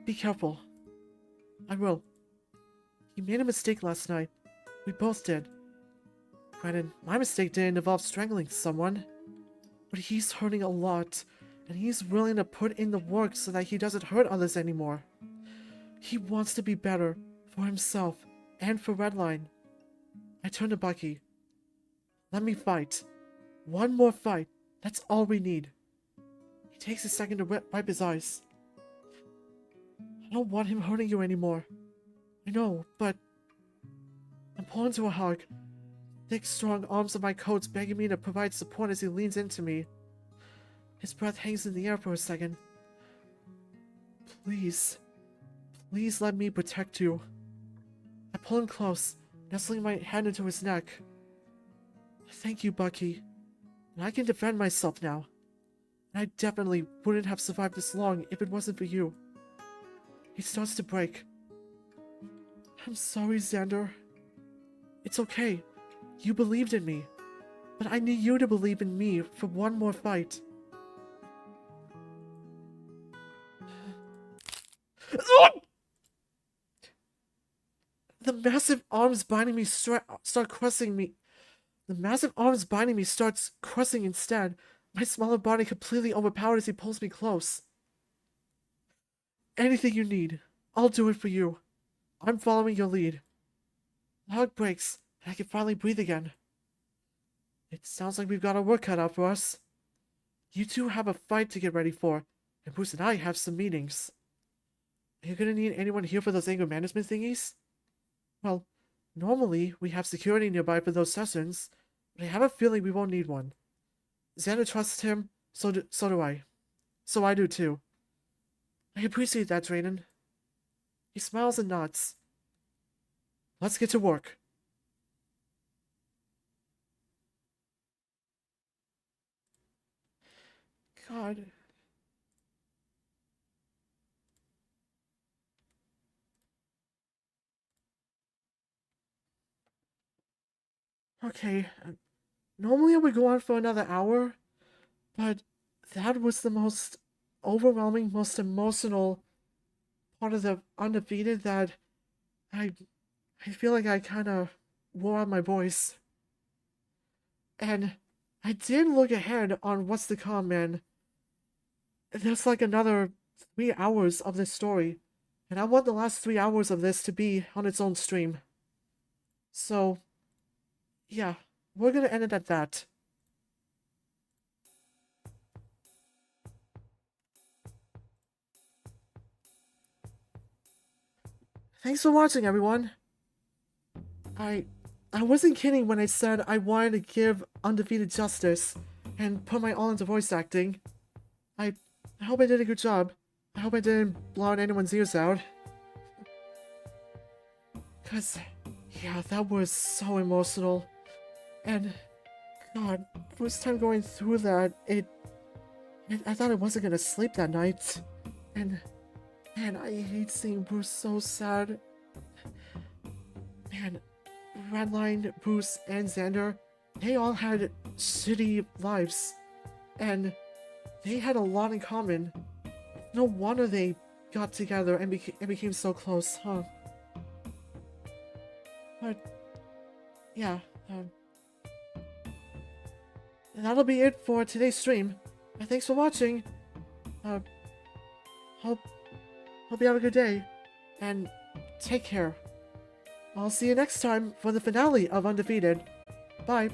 be careful. I will. He made a mistake last night. We both did. Granted, my mistake didn't involve strangling someone, but he's hurting a lot, and he's willing to put in the work so that he doesn't hurt others anymore. He wants to be better for himself and for Redline. I turn to Bucky. Let me fight. One more fight. That's all we need. He takes a second to wipe his eyes. I don't want him hurting you anymore. I know, but... I pull into a hug. Thick, strong arms of my coats begging me to provide support as he leans into me. His breath hangs in the air for a second. Please. Please let me protect you. I pull him close, nestling my hand into his neck. Thank you, Bucky. And I can defend myself now. And I definitely wouldn't have survived this long if it wasn't for you. He starts to break. I'm sorry, Zander. It's okay. You believed in me. But I need you to believe in me for one more fight. The massive arms binding me start crushing me. The massive arms binding me starts crushing instead. My smaller body completely overpowered as he pulls me close. Anything you need, I'll do it for you. I'm following your lead. The hug breaks, and I can finally breathe again. It sounds like we've got our work cut out for us. You two have a fight to get ready for, and Bruce and I have some meetings. Are you gonna need anyone here for those anger management thingies? Well, normally we have security nearby for those sessions, but I have a feeling we won't need one. Zander trusts him, so do I. So I do too. I appreciate that, Drayden. He smiles and nods. Let's get to work. God. Okay, normally I would go on for another hour, but that was the most overwhelming, most emotional part of the Undefeated that I feel like I kind of wore out my voice. And I did look ahead on what's to come, and there's like another 3 hours of this story, and I want the last 3 hours of this to be on its own stream. So, yeah, we're gonna end it at that. Thanks for watching, everyone. I wasn't kidding when I said I wanted to give Undefeated justice and put my all into voice acting. I hope I did a good job. I hope I didn't blow anyone's ears out. Cause, yeah, that was so emotional. And, God, first time going through that, I thought I wasn't gonna sleep that night. And, man, I hate seeing Bruce so sad. Man, Redline, Bruce, and Zander, they all had shitty lives. And they had a lot in common. No wonder they got together and became so close, huh? But, yeah, that'll be it for today's stream. Thanks for watching. Hope you have a good day, and take care. I'll see you next time for the finale of Undefeated. Bye.